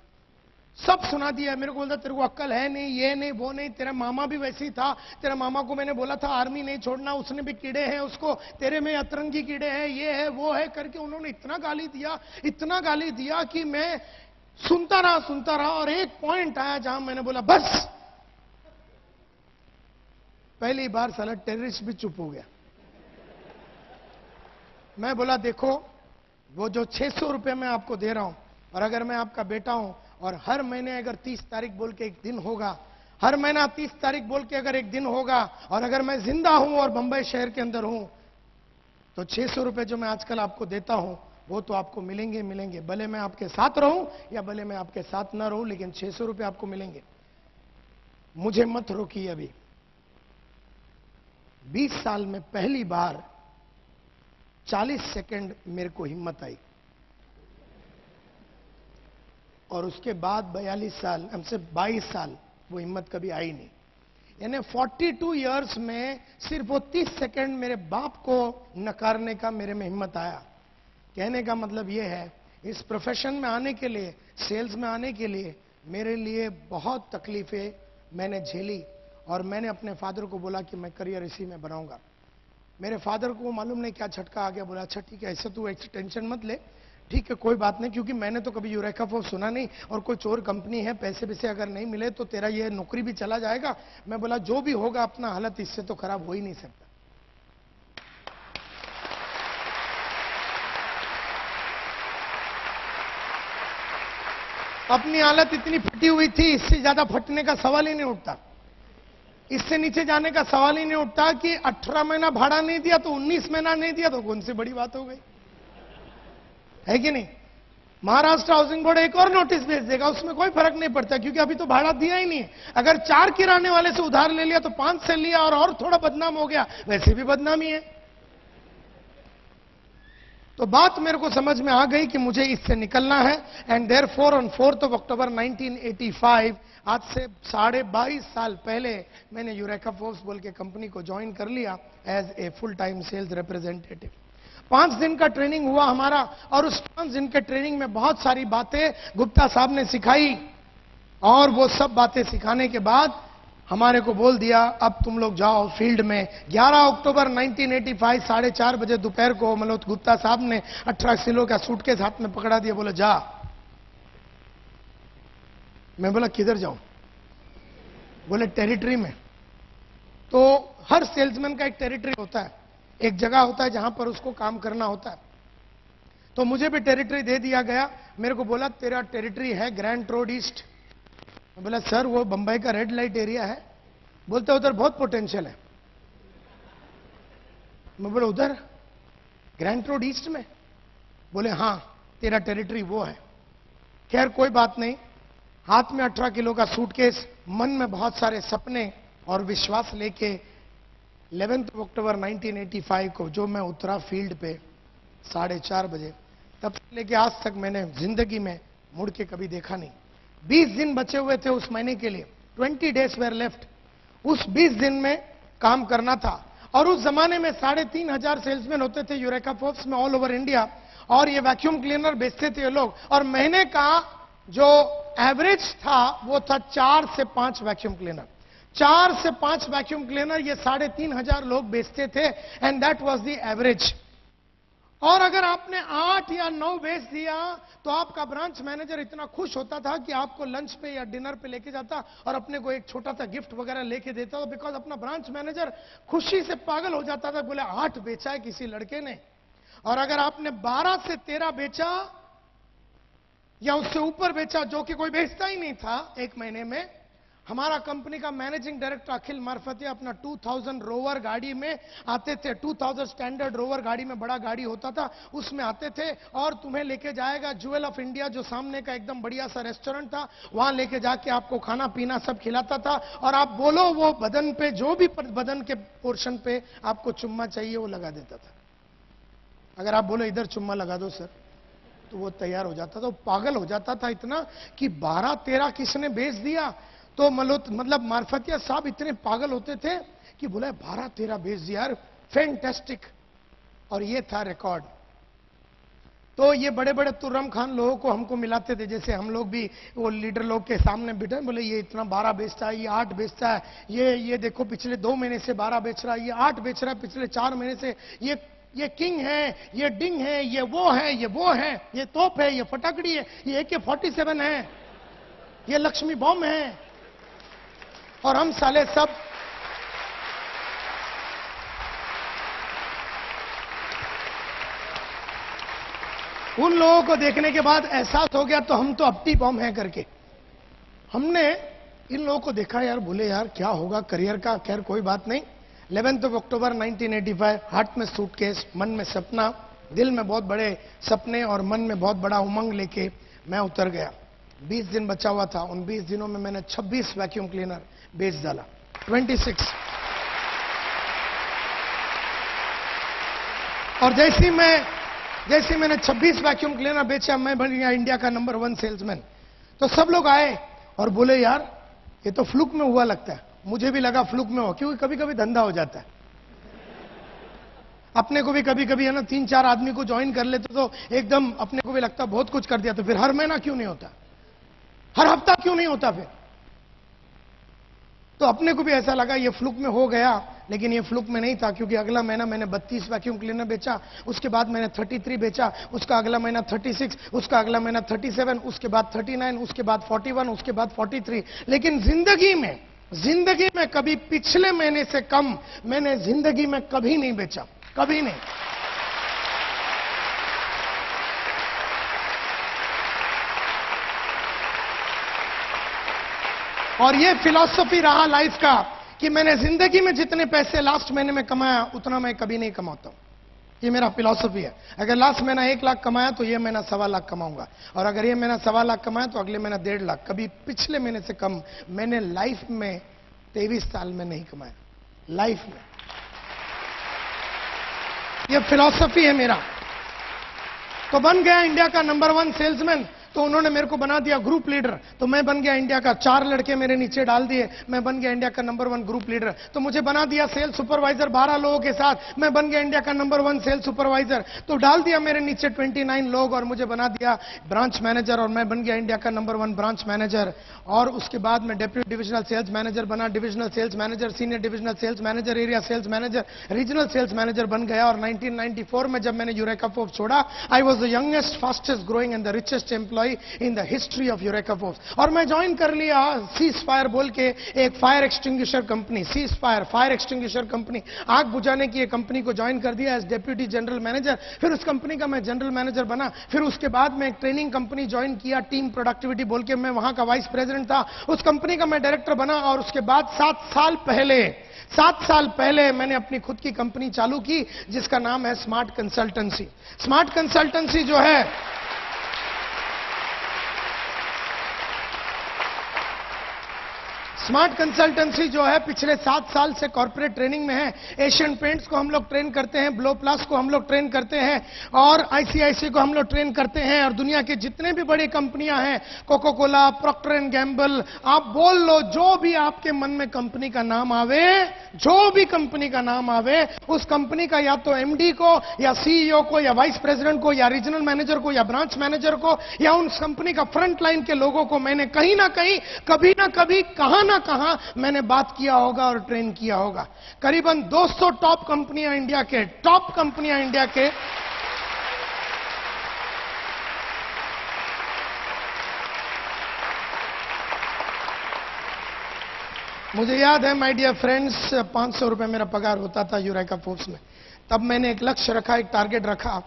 [SPEAKER 1] सब सुना दिया। मेरे को बोलता तेरे को अक्ल है नहीं, ये नहीं, वो नहीं, तेरा मामा भी वैसे ही था, तेरा मामा को मैंने बोला था आर्मी नहीं छोड़ना, उसने भी कीड़े हैं उसको, तेरे में अतरंगी कीड़े हैं, ये है वो है करके उन्होंने इतना गाली दिया, इतना गाली दिया कि मैं सुनता रहा। और एक पॉइंट आया जहां मैंने बोला बस। पहली बार साला टेररिस्ट भी चुप हो गया। मैं बोला देखो, वो जो 600 रुपए मैं आपको दे रहा हूं, और अगर मैं आपका बेटा हूं और हर महीने अगर 30 तारीख बोल के एक दिन होगा, हर महीना 30 तारीख बोल के अगर एक दिन होगा, और अगर मैं जिंदा हूं और बंबई शहर के अंदर हूं, तो 600 रुपए जो मैं आजकल आपको देता हूं वो तो आपको मिलेंगे। भले मैं आपके साथ रहूं या भले मैं आपके साथ ना रहूं, लेकिन 600 रुपए आपको मिलेंगे। मुझे मत रोकिए अभी। 20 साल में पहली बार 40 सेकंड मेरे को हिम्मत आई, और उसके बाद 42 साल, हमसे 22 साल वो हिम्मत कभी आई नहीं। यानी 42 इयर्स में सिर्फ वो 30 सेकंड मेरे बाप को नकारने का मेरे में हिम्मत आया। कहने का मतलब ये है, इस प्रोफेशन में आने के लिए, सेल्स में आने के लिए मेरे लिए बहुत तकलीफें मैंने झेली, और मैंने अपने फादर को बोला कि मैं करियर इसी में बनाऊंगा। मेरे फादर को मालूम नहीं क्या झटका आ गया। बोला अच्छा ठीक है, ऐसे तू टेंशन मत ले, ठीक है कोई बात नहीं, क्योंकि मैंने तो कभी यूरेका फोर्स सुना नहीं, और कोई चोर कंपनी है, पैसे वैसे अगर नहीं मिले तो तेरा ये नौकरी भी चला जाएगा। मैं बोला जो भी होगा अपना हालत इससे तो खराब हो ही नहीं सकता। अपनी हालत इतनी फटी हुई थी, इससे ज्यादा फटने का सवाल ही नहीं उठता, इससे नीचे जाने का सवाल ही नहीं उठता कि 18 महीना भाड़ा नहीं दिया तो 19 महीना नहीं दिया तो कौन सी बड़ी बात हो गई, है कि नहीं। महाराष्ट्र हाउसिंग बोर्ड एक और नोटिस भेज देगा, उसमें कोई फर्क नहीं पड़ता, क्योंकि अभी तो भाड़ा दिया ही नहीं है। अगर 4 किराने वाले से उधार ले लिया तो 5 से लिया और थोड़ा बदनाम हो गया, वैसे भी बदनामी है। तो बात मेरे को समझ में आ गई कि मुझे इससे निकलना है। एंड देयरफॉर ऑन 4 अक्टूबर 1985, आज से 22.5 साल पहले मैंने यूरेका फोर्स बोल के कंपनी को ज्वाइन कर लिया as a full time sales representative. 5 दिन का ट्रेनिंग हुआ हमारा, और उस 5 दिन के ट्रेनिंग में बहुत सारी बातें गुप्ता साहब ने सिखाई, और वो सब बातें सिखाने के बाद हमारे को बोल दिया अब तुम लोग जाओ फील्ड में। 11 अक्टूबर 1985 4:30 बजे दोपहर को मनोज गुप्ता साहब ने 18 किलो का सूटकेस हाथ में पकड़ा दिया, बोले जा। मैं बोला किधर जाऊं? बोले टेरिटरी में। तो हर सेल्समैन का एक टेरिटरी होता है, एक जगह होता है जहां पर उसको काम करना होता है। तो मुझे भी टेरिटरी दे दिया गया। मेरे को बोला तेरा टेरिटरी है ग्रैंड रोड ईस्ट। मैं बोला सर वो बंबई का रेड लाइट एरिया है। बोलते उधर बहुत पोटेंशियल है। मैं बोला उधर ग्रैंड रोड ईस्ट में? बोले हाँ तेरा टेरिटरी वो है। खैर कोई बात नहीं, हाथ में 18 किलो का सूटकेस, मन में बहुत सारे सपने और विश्वास लेके 11 अक्टूबर 1985 को जो मैं उतरा फील्ड पे 4:30 बजे, तब से लेके आज तक मैंने जिंदगी में मुड़ के कभी देखा नहीं। 20 दिन बचे हुए थे उस महीने के लिए, 20 days were left। उस 20 दिन में काम करना था, और उस जमाने में 3,500 सेल्समैन होते थे यूरेका फोर्ब्स में ऑल ओवर इंडिया, और ये वैक्यूम क्लीनर बेचते थे ये लोग, और महीने का जो एवरेज था वो था 4 से 5 वैक्यूम क्लीनर। 4 से 5 वैक्यूम क्लीनर ये 3,500 लोग बेचते थे, and that was the average. और अगर आपने 8 या 9 बेच दिया तो आपका ब्रांच मैनेजर इतना खुश होता था कि आपको लंच पे या डिनर पे लेके जाता और अपने को एक छोटा सा गिफ्ट वगैरह लेके देता, बिकॉज अपना ब्रांच मैनेजर खुशी से पागल हो जाता था, बोले 8 बेचा है किसी लड़के ने। और अगर आपने 12 से 13 बेचा या उससे ऊपर बेचा, जो कि कोई बेचता ही नहीं था एक महीने में, हमारा कंपनी का मैनेजिंग डायरेक्टर अखिल मार्फतिया अपना 2000 रोवर गाड़ी में आते थे। 2000 स्टैंडर्ड रोवर गाड़ी में, बड़ा गाड़ी होता था, उसमें आते थे और तुम्हें लेके जाएगा ज्वेल ऑफ इंडिया, जो सामने का एकदम बढ़िया सा रेस्टोरेंट था, वहां लेके जाके आपको खाना पीना सब खिलाता था। और आप बोलो वो बदन पे, जो भी बदन के पोर्शन पे आपको चुम्मा चाहिए वो लगा देता था। अगर आप बोलो इधर चुम्मा लगा दो सर, तो वो तैयार हो जाता था। वो पागल हो जाता था इतना कि 12-13 किसने बेच दिया। तो मतलब मार्फतिया साहब इतने पागल होते थे कि बोले 12-13 बेच दिया यार, फैंटास्टिक। और ये था रिकॉर्ड। तो ये बड़े बड़े तुर्रम खान लोगों को हमको मिलाते थे, जैसे हम लोग भी वो लीडर लोग के सामने बैठे, बोले ये इतना 12 बेचता है, ये 8 बेचता है, ये देखो पिछले 2 महीने से 12 बेच रहा है, ये 8 बेच रहा है पिछले 4 महीने से, ये किंग है, ये डिंग है, ये वो है, ये वो है, ये तोप है, ये फटाकड़ी है, ये AK-47 है, ये लक्ष्मी बॉम्ब है। और हम साले सब उन लोगों को देखने के बाद एहसास हो गया तो हम तो अपटी बॉम्ब है करके। हमने इन लोगों को देखा यार, बोले यार क्या होगा करियर का। खैर कोई बात नहीं। 11 अक्टूबर 1985, हार्ट में सूटकेस, मन में सपना, दिल में बहुत बड़े सपने और मन में बहुत बड़ा उमंग लेके मैं उतर गया। 20 दिन बचा हुआ था। उन 20 दिनों में मैंने 26 वैक्यूम क्लीनर बेच डाला। 26। और जैसे मैंने 26 वैक्यूम क्लीनर बेचा, मैं बन गया इंडिया का नंबर 1 सेल्समैन। तो सब लोग आए और बोले यार ये तो फ्लूक में हुआ लगता है। मुझे भी लगा फ्लूक में हो, क्योंकि कभी कभी धंधा हो जाता है। अपने को भी कभी कभी है ना, 3-4 आदमी को ज्वाइन कर लेते तो एकदम अपने को भी लगता बहुत कुछ कर दिया, तो फिर हर महीना क्यों नहीं होता, हर हफ्ता क्यों नहीं होता फिर। तो अपने को भी ऐसा लगा ये फ्लूक में हो गया, लेकिन ये फ्लूक में नहीं था, क्योंकि अगला महीना मैंने 32 वैक्यूम क्लीनर बेचा, उसके बाद मैंने 33 बेचा, उसका अगला महीना 36, उसका अगला महीना 37, उसके बाद 39, उसके बाद 41, उसके बाद 43। लेकिन जिंदगी में कभी पिछले महीने से कम मैंने जिंदगी में कभी नहीं बेचा, कभी नहीं। और ये फिलॉसफी रहा लाइफ का कि मैंने जिंदगी में जितने पैसे लास्ट महीने में कमाया उतना मैं कभी नहीं कमाता हूं। ये मेरा फिलॉसफी है। अगर लास्ट महीना 1 लाख कमाया तो ये महीना 1.25 लाख कमाऊंगा, और अगर ये महीना 1.25 लाख कमाया तो अगले महीना 1.5 लाख। कभी पिछले महीने से कम मैंने लाइफ में 23 साल में नहीं कमाया, लाइफ में। ये फिलॉसफी है मेरा। तो बन गया इंडिया का नंबर 1 सेल्समैन। तो उन्होंने मेरे को बना दिया ग्रुप लीडर, तो मैं बन गया इंडिया का। 4 लड़के मेरे नीचे डाल दिए, मैं बन गया इंडिया का नंबर 1 ग्रुप लीडर। तो मुझे बना दिया सेल्स सुपरवाइजर 12 लोगों के साथ, मैं बन गया इंडिया का नंबर 1 सेल्स सुपरवाइजर। तो डाल दिया मेरे नीचे 29 लोग और मुझे बना दिया ब्रांच मैनेजर, और मैं बन गया इंडिया का नंबर 1 ब्रांच मैनेजर। और उसके बाद मैं डेप्यूटी डिविजनल सेल्स मैनेजर बना, divisional sales manager, senior divisional sales manager, area sales manager, regional sales manager बन गया। और 1994 में जब मैंने यूरेका फोर्ब्स छोड़ा, I was the youngest, fastest growing and the richest employ in the history of Eureka Forbes. और मैं join कर लिया सीज फायर बोल के एक fire extinguisher company, cease fire extinguisher company, आग बुझाने की एक कंपनी को ज्वाइन कर दिया एज डेप्यूटी जनरल मैनेजर। फिर उस कंपनी का मैं जनरल मैनेजर बना। फिर उसके बाद मैं एक ट्रेनिंग कंपनी ज्वाइन किया, टीम प्रोडक्टिविटी बोल के, मैं वहां का वाइस प्रेसिडेंट था। उस कंपनी का मैं डायरेक्टर बना। और उसके बाद 7 साल पहले मैंने अपनी खुद की कंपनी चालू की जिसका नाम है स्मार्ट कंसल्टेंसी। स्मार्ट कंसल्टेंसी जो है, स्मार्ट कंसल्टेंसी जो है पिछले 7 साल से कॉर्पोरेट ट्रेनिंग में है। एशियन पेंट्स को हम लोग ट्रेन करते हैं, ब्लो प्लस को हम लोग ट्रेन करते हैं और आईसीआईसी को हम लोग ट्रेन करते हैं। और दुनिया की जितने भी बड़ी कंपनियां हैं, Coca Cola, Procter and Gamble, आप बोल लो, जो भी आपके मन में कंपनी का नाम आवे, जो भी कंपनी का नाम आवे, उस कंपनी का या तो एमडी को या सीईओ को या वाइस प्रेसिडेंट को या रीजनल मैनेजर को या ब्रांच मैनेजर को या उन कंपनी का फ्रंट लाइन के लोगों को मैंने कहीं ना कहीं, कभी ना कभी, कहां ना कहां मैंने बात किया होगा और ट्रेन किया होगा। करीबन 200 टॉप कंपनियां इंडिया के मुझे याद है माय डियर फ्रेंड्स, 500 रुपए मेरा पगार होता था यूरेका फोर्ब्स में। तब मैंने एक लक्ष्य रखा, एक टारगेट रखा।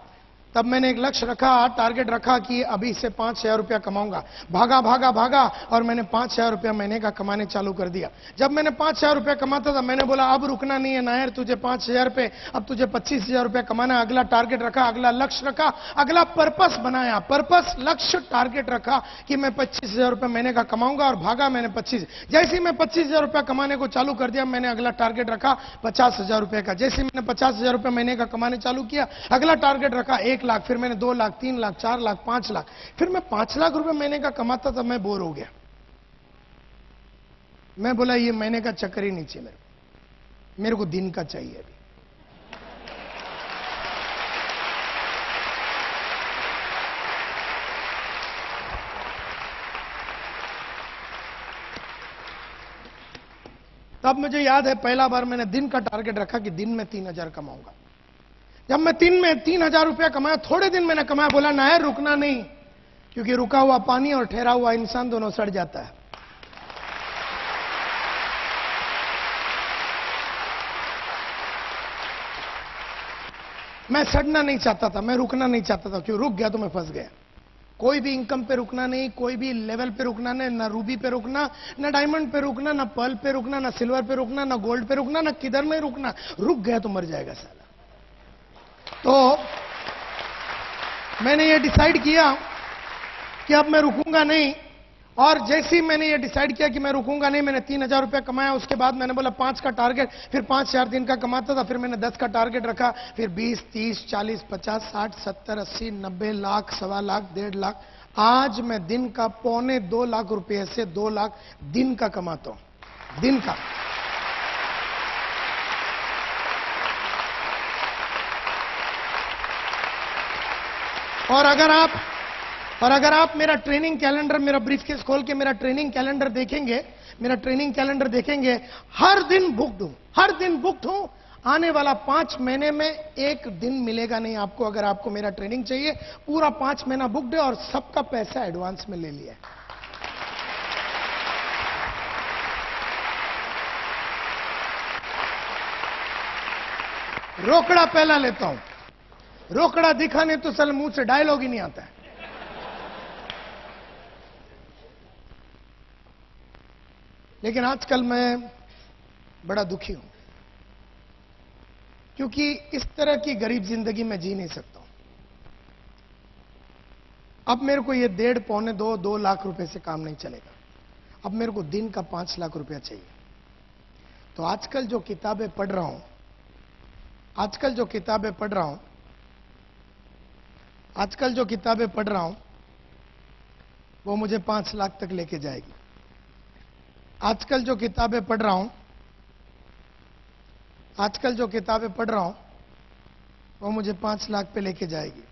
[SPEAKER 1] टारगेट रखा कि अभी से 5,000 रुपया कमाऊंगा। भागा और मैंने 5,000 रुपया महीने का कमाने चालू कर दिया। जब मैंने 5,000 रुपया कमाता था, मैंने बोला अब रुकना नहीं है नायर, तुझे 5,000 पे, अब तुझे 25,000 रुपया कमाना। अगला टारगेट रखा, अगला लक्ष्य रखा, अगला पर्पस बनाया। पर्पस, लक्ष्य, टारगेट रखा कि मैं 25,000 रुपया महीने का कमाऊंगा और भागा मैंने 25। जैसे ही मैं 25,000 रुपया कमाने को चालू कर दिया, मैंने अगला टारगेट रखा 50,000 रुपए का। जैसे ही मैंने 50,000 रुपया महीने का कमाने चालू किया, अगला टारगेट रखा 1 लाख, फिर मैंने 2 लाख, 3 लाख, 4 लाख, 5 लाख, फिर मैं 5 लाख रुपए महीने का कमाता था। मैं बोर हो गया। मैं बोला ये महीने का चक्कर ही नहीं चाहिए मेरे को दिन का चाहिए अभी। तब मुझे याद है पहला बार मैंने दिन का टारगेट रखा कि दिन में 3,000 कमाऊंगा। जब मैं 3,000 रुपया कमाया, थोड़े दिन मैंने कमाया, बोला नायर रुकना नहीं, क्योंकि रुका हुआ पानी और ठहरा हुआ इंसान दोनों सड़ जाता है। मैं सड़ना नहीं चाहता था, मैं रुकना नहीं चाहता था, क्यों? रुक गया तो मैं फंस गया। कोई भी इनकम पे रुकना नहीं, कोई भी लेवल पे रुकना नहीं, ना रूबी पे रुकना, ना डायमंड पे रुकना, ना पर्ल पे रुकना, ना सिल्वर पे रुकना, ना गोल्ड पे रुकना, ना किधर नहीं रुकना। रुक गया तो मर जाएगा साला। तो मैंने ये डिसाइड किया कि अब मैं रुकूंगा नहीं। और जैसे ही मैंने ये डिसाइड किया कि मैं रुकूंगा नहीं, मैंने 3,000 रुपया कमाया। उसके बाद मैंने बोला 5 का टारगेट, फिर 5,000 दिन का कमाता था, फिर मैंने 10 का टारगेट रखा, फिर 20, 30, 40, 50, 60, 70, 80, 90 लाख, 1.25 लाख, 1.5 लाख। आज मैं दिन का 2.25 लाख रुपए से 2 लाख दिन का कमाता हूं, दिन का। और अगर आप मेरा ट्रेनिंग कैलेंडर, मेरा ब्रीफकेस खोल के मेरा ट्रेनिंग कैलेंडर देखेंगे, हर दिन बुक्ड हूं। आने वाला 5 महीने में एक दिन मिलेगा नहीं आपको, अगर आपको मेरा ट्रेनिंग चाहिए। पूरा 5 महीना बुक्ड है और सबका पैसा एडवांस में ले लिया है। रोकड़ा पहला लेता हूं, रोकड़ा दिखाने तो सल मुंह से डायलॉग ही नहीं आता है। लेकिन आजकल मैं बड़ा दुखी हूं, क्योंकि इस तरह की गरीब जिंदगी में जी नहीं सकता हूं। अब मेरे को ये 1.5, 2.25, 2 लाख रुपए से काम नहीं चलेगा। अब मेरे को दिन का 5 लाख रुपया चाहिए। तो आजकल जो किताबें पढ़ रहा हूं, आजकल जो किताबें पढ़ रहा हूं, वो मुझे 5 लाख तक लेके जाएगी। आजकल जो किताबें पढ़ रहा हूं, वो मुझे 5 लाख पे लेके जाएगी।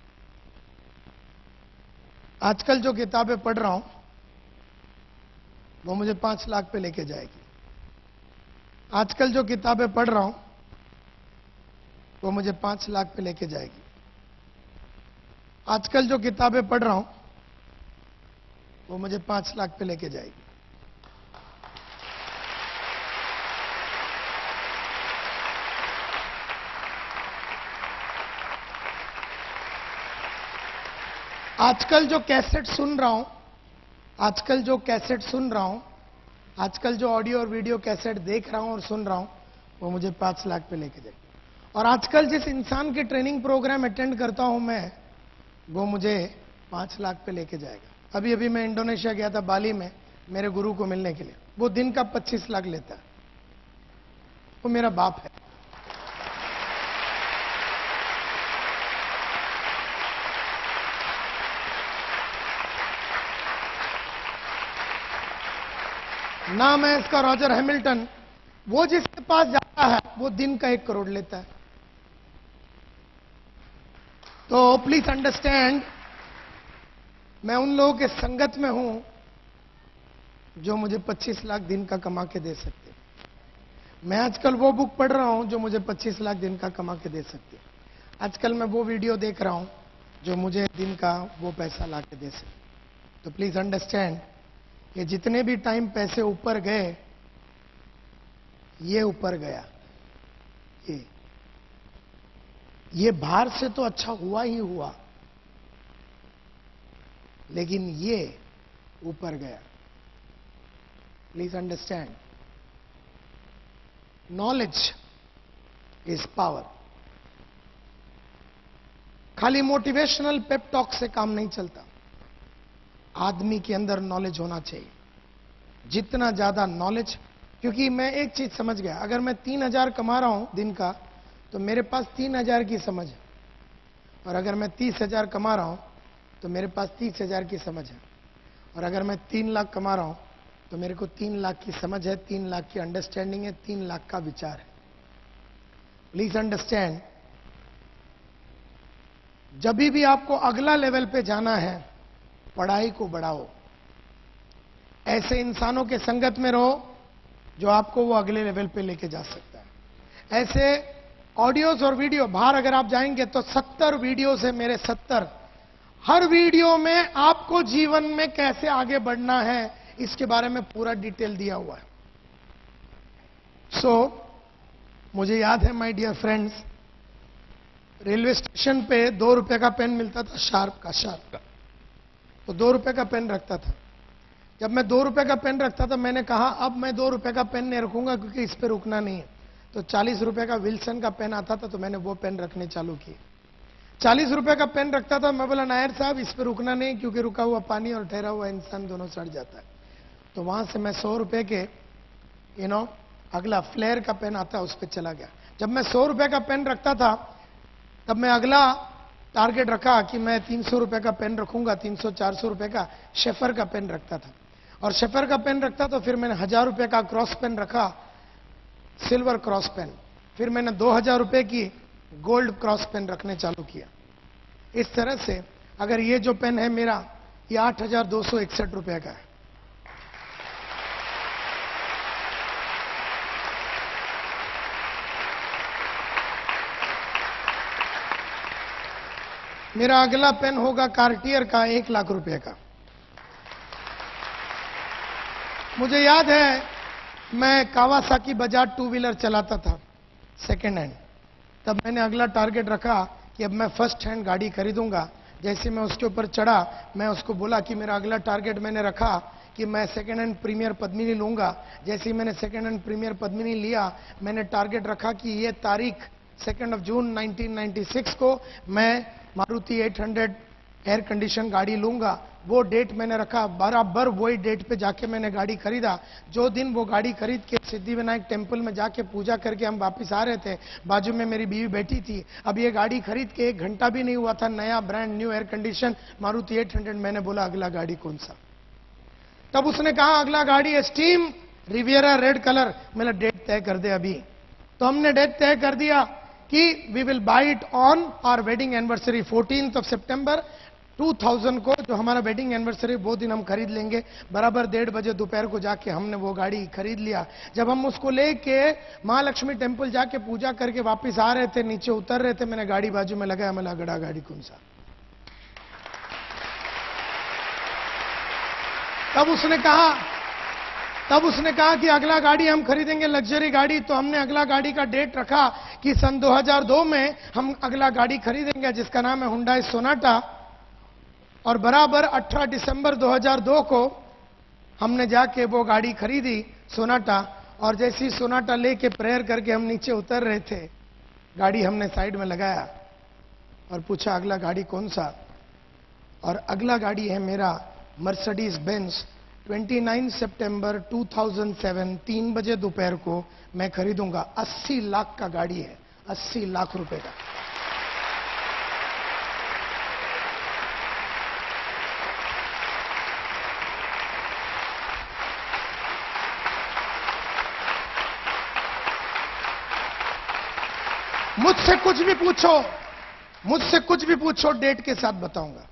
[SPEAKER 1] आजकल जो किताबें पढ़ रहा हूं, वो मुझे 5 लाख पे लेके जाएगी। आजकल जो किताबें पढ़ रहा हूं, वो मुझे 5 लाख पे लेके जाएगी। आजकल जो किताबें पढ़ रहा हूं, वो मुझे 5 लाख पे लेके जाएगी। आजकल जो कैसेट सुन रहा हूं, आजकल जो ऑडियो और वीडियो कैसेट देख रहा हूं और सुन रहा हूं, वो मुझे 5 लाख पे लेके जाएगी। और आजकल जिस इंसान के ट्रेनिंग प्रोग्राम अटेंड करता हूं मैं, वो मुझे 5 लाख पे लेके जाएगा। अभी मैं इंडोनेशिया गया था, बाली में। मेरे गुरु को मिलने के लिए। वो दिन का 25 लाख लेता है। वो मेरा बाप है। नाम है इसका रॉजर हैमिल्टन। वो जिसके पास जाता है वो दिन का 1 करोड़ लेता है। तो प्लीज अंडरस्टैंड, मैं उन लोगों के संगत में हूं जो मुझे 25 लाख दिन का कमा के दे सकते हैं। मैं आजकल वो बुक पढ़ रहा हूं जो मुझे 25 लाख दिन का कमा के दे सकती है। आजकल मैं वो वीडियो देख रहा हूं जो मुझे दिन का वो पैसा ला के दे सकती। तो प्लीज अंडरस्टैंड, ये जितने भी टाइम पैसे ऊपर गए, ये ऊपर गया। ये बाहर से तो अच्छा हुआ ही हुआ, लेकिन ये ऊपर गया। Please understand, knowledge is power. खाली मोटिवेशनल पेप टॉक से काम नहीं चलता। आदमी के अंदर नॉलेज होना चाहिए। जितना ज्यादा नॉलेज, क्योंकि मैं एक चीज समझ गया, अगर मैं 3000 कमा रहा हूं दिन का, तो मेरे पास 3000 की समझ है। और अगर मैं 30,000 कमा रहा हूं तो मेरे पास 30,000 की समझ है। और अगर मैं 3 लाख कमा रहा हूं तो मेरे को 3 लाख की समझ है, 3 लाख की अंडरस्टैंडिंग है, 3 लाख का विचार है। प्लीज अंडरस्टैंड, जब भी आपको अगला लेवल पे जाना है, पढ़ाई को बढ़ाओ। ऐसे इंसानों के संगत में रहो जो आपको वो अगले लेवल पे लेके जा सकता है। ऐसे ऑडियोज और वीडियो, बाहर अगर आप जाएंगे तो 70 वीडियोज है मेरे, 70। हर वीडियो में आपको जीवन में कैसे आगे बढ़ना है इसके बारे में पूरा डिटेल दिया हुआ है। मुझे याद है my dear friends, railway station पे 2 रुपए का पेन मिलता था, शार्प का। तो 2 रुपए का पेन रखता था। जब मैं 2 रुपए का पेन रखता था, मैंने कहा अब मैं 2 रुपए का पेन नहीं रखूंगा क्योंकि इस पे रुकना नहीं है। तो 40 रुपए का विल्सन का पेन आता था, तो मैंने वो पेन रखने चालू किए। 40 रुपए का पेन रखता था, मैं बोला नायर साहब इस पे रुकना नहीं, क्योंकि रुका हुआ पानी और ठहरा हुआ इंसान दोनों सड़ जाता है। तो वहां से मैं 100 रुपए के अगला फ्लेयर का पेन आता है, उस पर चला गया। जब मैं 100 रुपए का पेन रखता था, तब मैं अगला टारगेट रखा कि मैं 300 रुपए का पेन रखूंगा, 300-400 रुपए का शेफर का पेन रखता था। और शेफर का पेन रखता तो फिर मैंने 1000 रुपए का क्रॉस पेन रखा, सिल्वर क्रॉस पेन। फिर मैंने 2000 रुपए की गोल्ड क्रॉस पेन रखने चालू किया। इस तरह से अगर ये जो पेन है मेरा, ये 8261 रुपए का है। मेरा अगला पेन होगा कार्टियर का 1 लाख रुपए का। मुझे याद है मैं कावासाकी बजाज 2 व्हीलर चलाता था, सेकेंड हैंड। तब मैंने अगला टारगेट रखा कि अब मैं फर्स्ट हैंड गाड़ी खरीदूंगा। जैसे मैं उसके ऊपर चढ़ा, मैं उसको बोला कि मेरा अगला टारगेट मैंने रखा कि मैं सेकेंड हैंड प्रीमियर पद्मिनी लूंगा। जैसे ही मैंने सेकेंड हैंड प्रीमियर पद्मिनी लिया, मैंने टारगेट रखा कि ये तारीख 2 जून 1996 को मैं मारुति 800 एयर कंडीशन गाड़ी लूंगा। वो डेट मैंने रखा, बराबर वही डेट पे जाके मैंने गाड़ी खरीदा। जो दिन वो गाड़ी खरीद के सिद्धिविनायक टेम्पल में जाके पूजा करके हम वापस आ रहे थे, बाजू में मेरी बीवी बैठी थी। अब ये गाड़ी खरीद के 1 घंटा भी नहीं हुआ था, नया brand new air condition Maruti 800। मैंने बोला अगला गाड़ी कौन सा? तब उसने कहा अगला गाड़ी है स्टीम रिवियरा रेड कलर। मैंने डेट तय कर दे अभी। तो हमने डेट तय कर दिया कि we will buy it on our wedding anniversary 14 सितंबर 2000 को, जो हमारा वेडिंग एनिवर्सरी वो दिन हम खरीद लेंगे। बराबर 1:30 बजे दोपहर को जाके हमने वो गाड़ी खरीद लिया। जब हम उसको लेके महालक्ष्मी टेम्पल जाके पूजा करके वापस आ रहे थे, नीचे उतर रहे थे, मैंने गाड़ी बाजू में लगाया। मैं अगड़ा गाड़ी कौन सा? तब उसने कहा कि अगला गाड़ी हम खरीदेंगे लग्जरी गाड़ी। तो हमने अगला गाड़ी का डेट रखा कि सन 2002 में हम अगला गाड़ी खरीदेंगे, जिसका नाम है हुंडई सोनाटा। और बराबर 18 दिसंबर 2002 को हमने जाके वो गाड़ी खरीदी, सोनाटा। और जैसी सोनाटा लेके प्रेयर करके हम नीचे उतर रहे थे, गाड़ी हमने साइड में लगाया और पूछा अगला गाड़ी कौन सा? और अगला गाड़ी है मेरा मर्सिडीज बेंज 29 सितंबर 2007 3 बजे दोपहर को मैं खरीदूंगा। 80 लाख का गाड़ी है, 80 लाख रुपए का। मुझसे कुछ भी पूछो, मुझसे कुछ भी पूछो, डेट के साथ बताऊंगा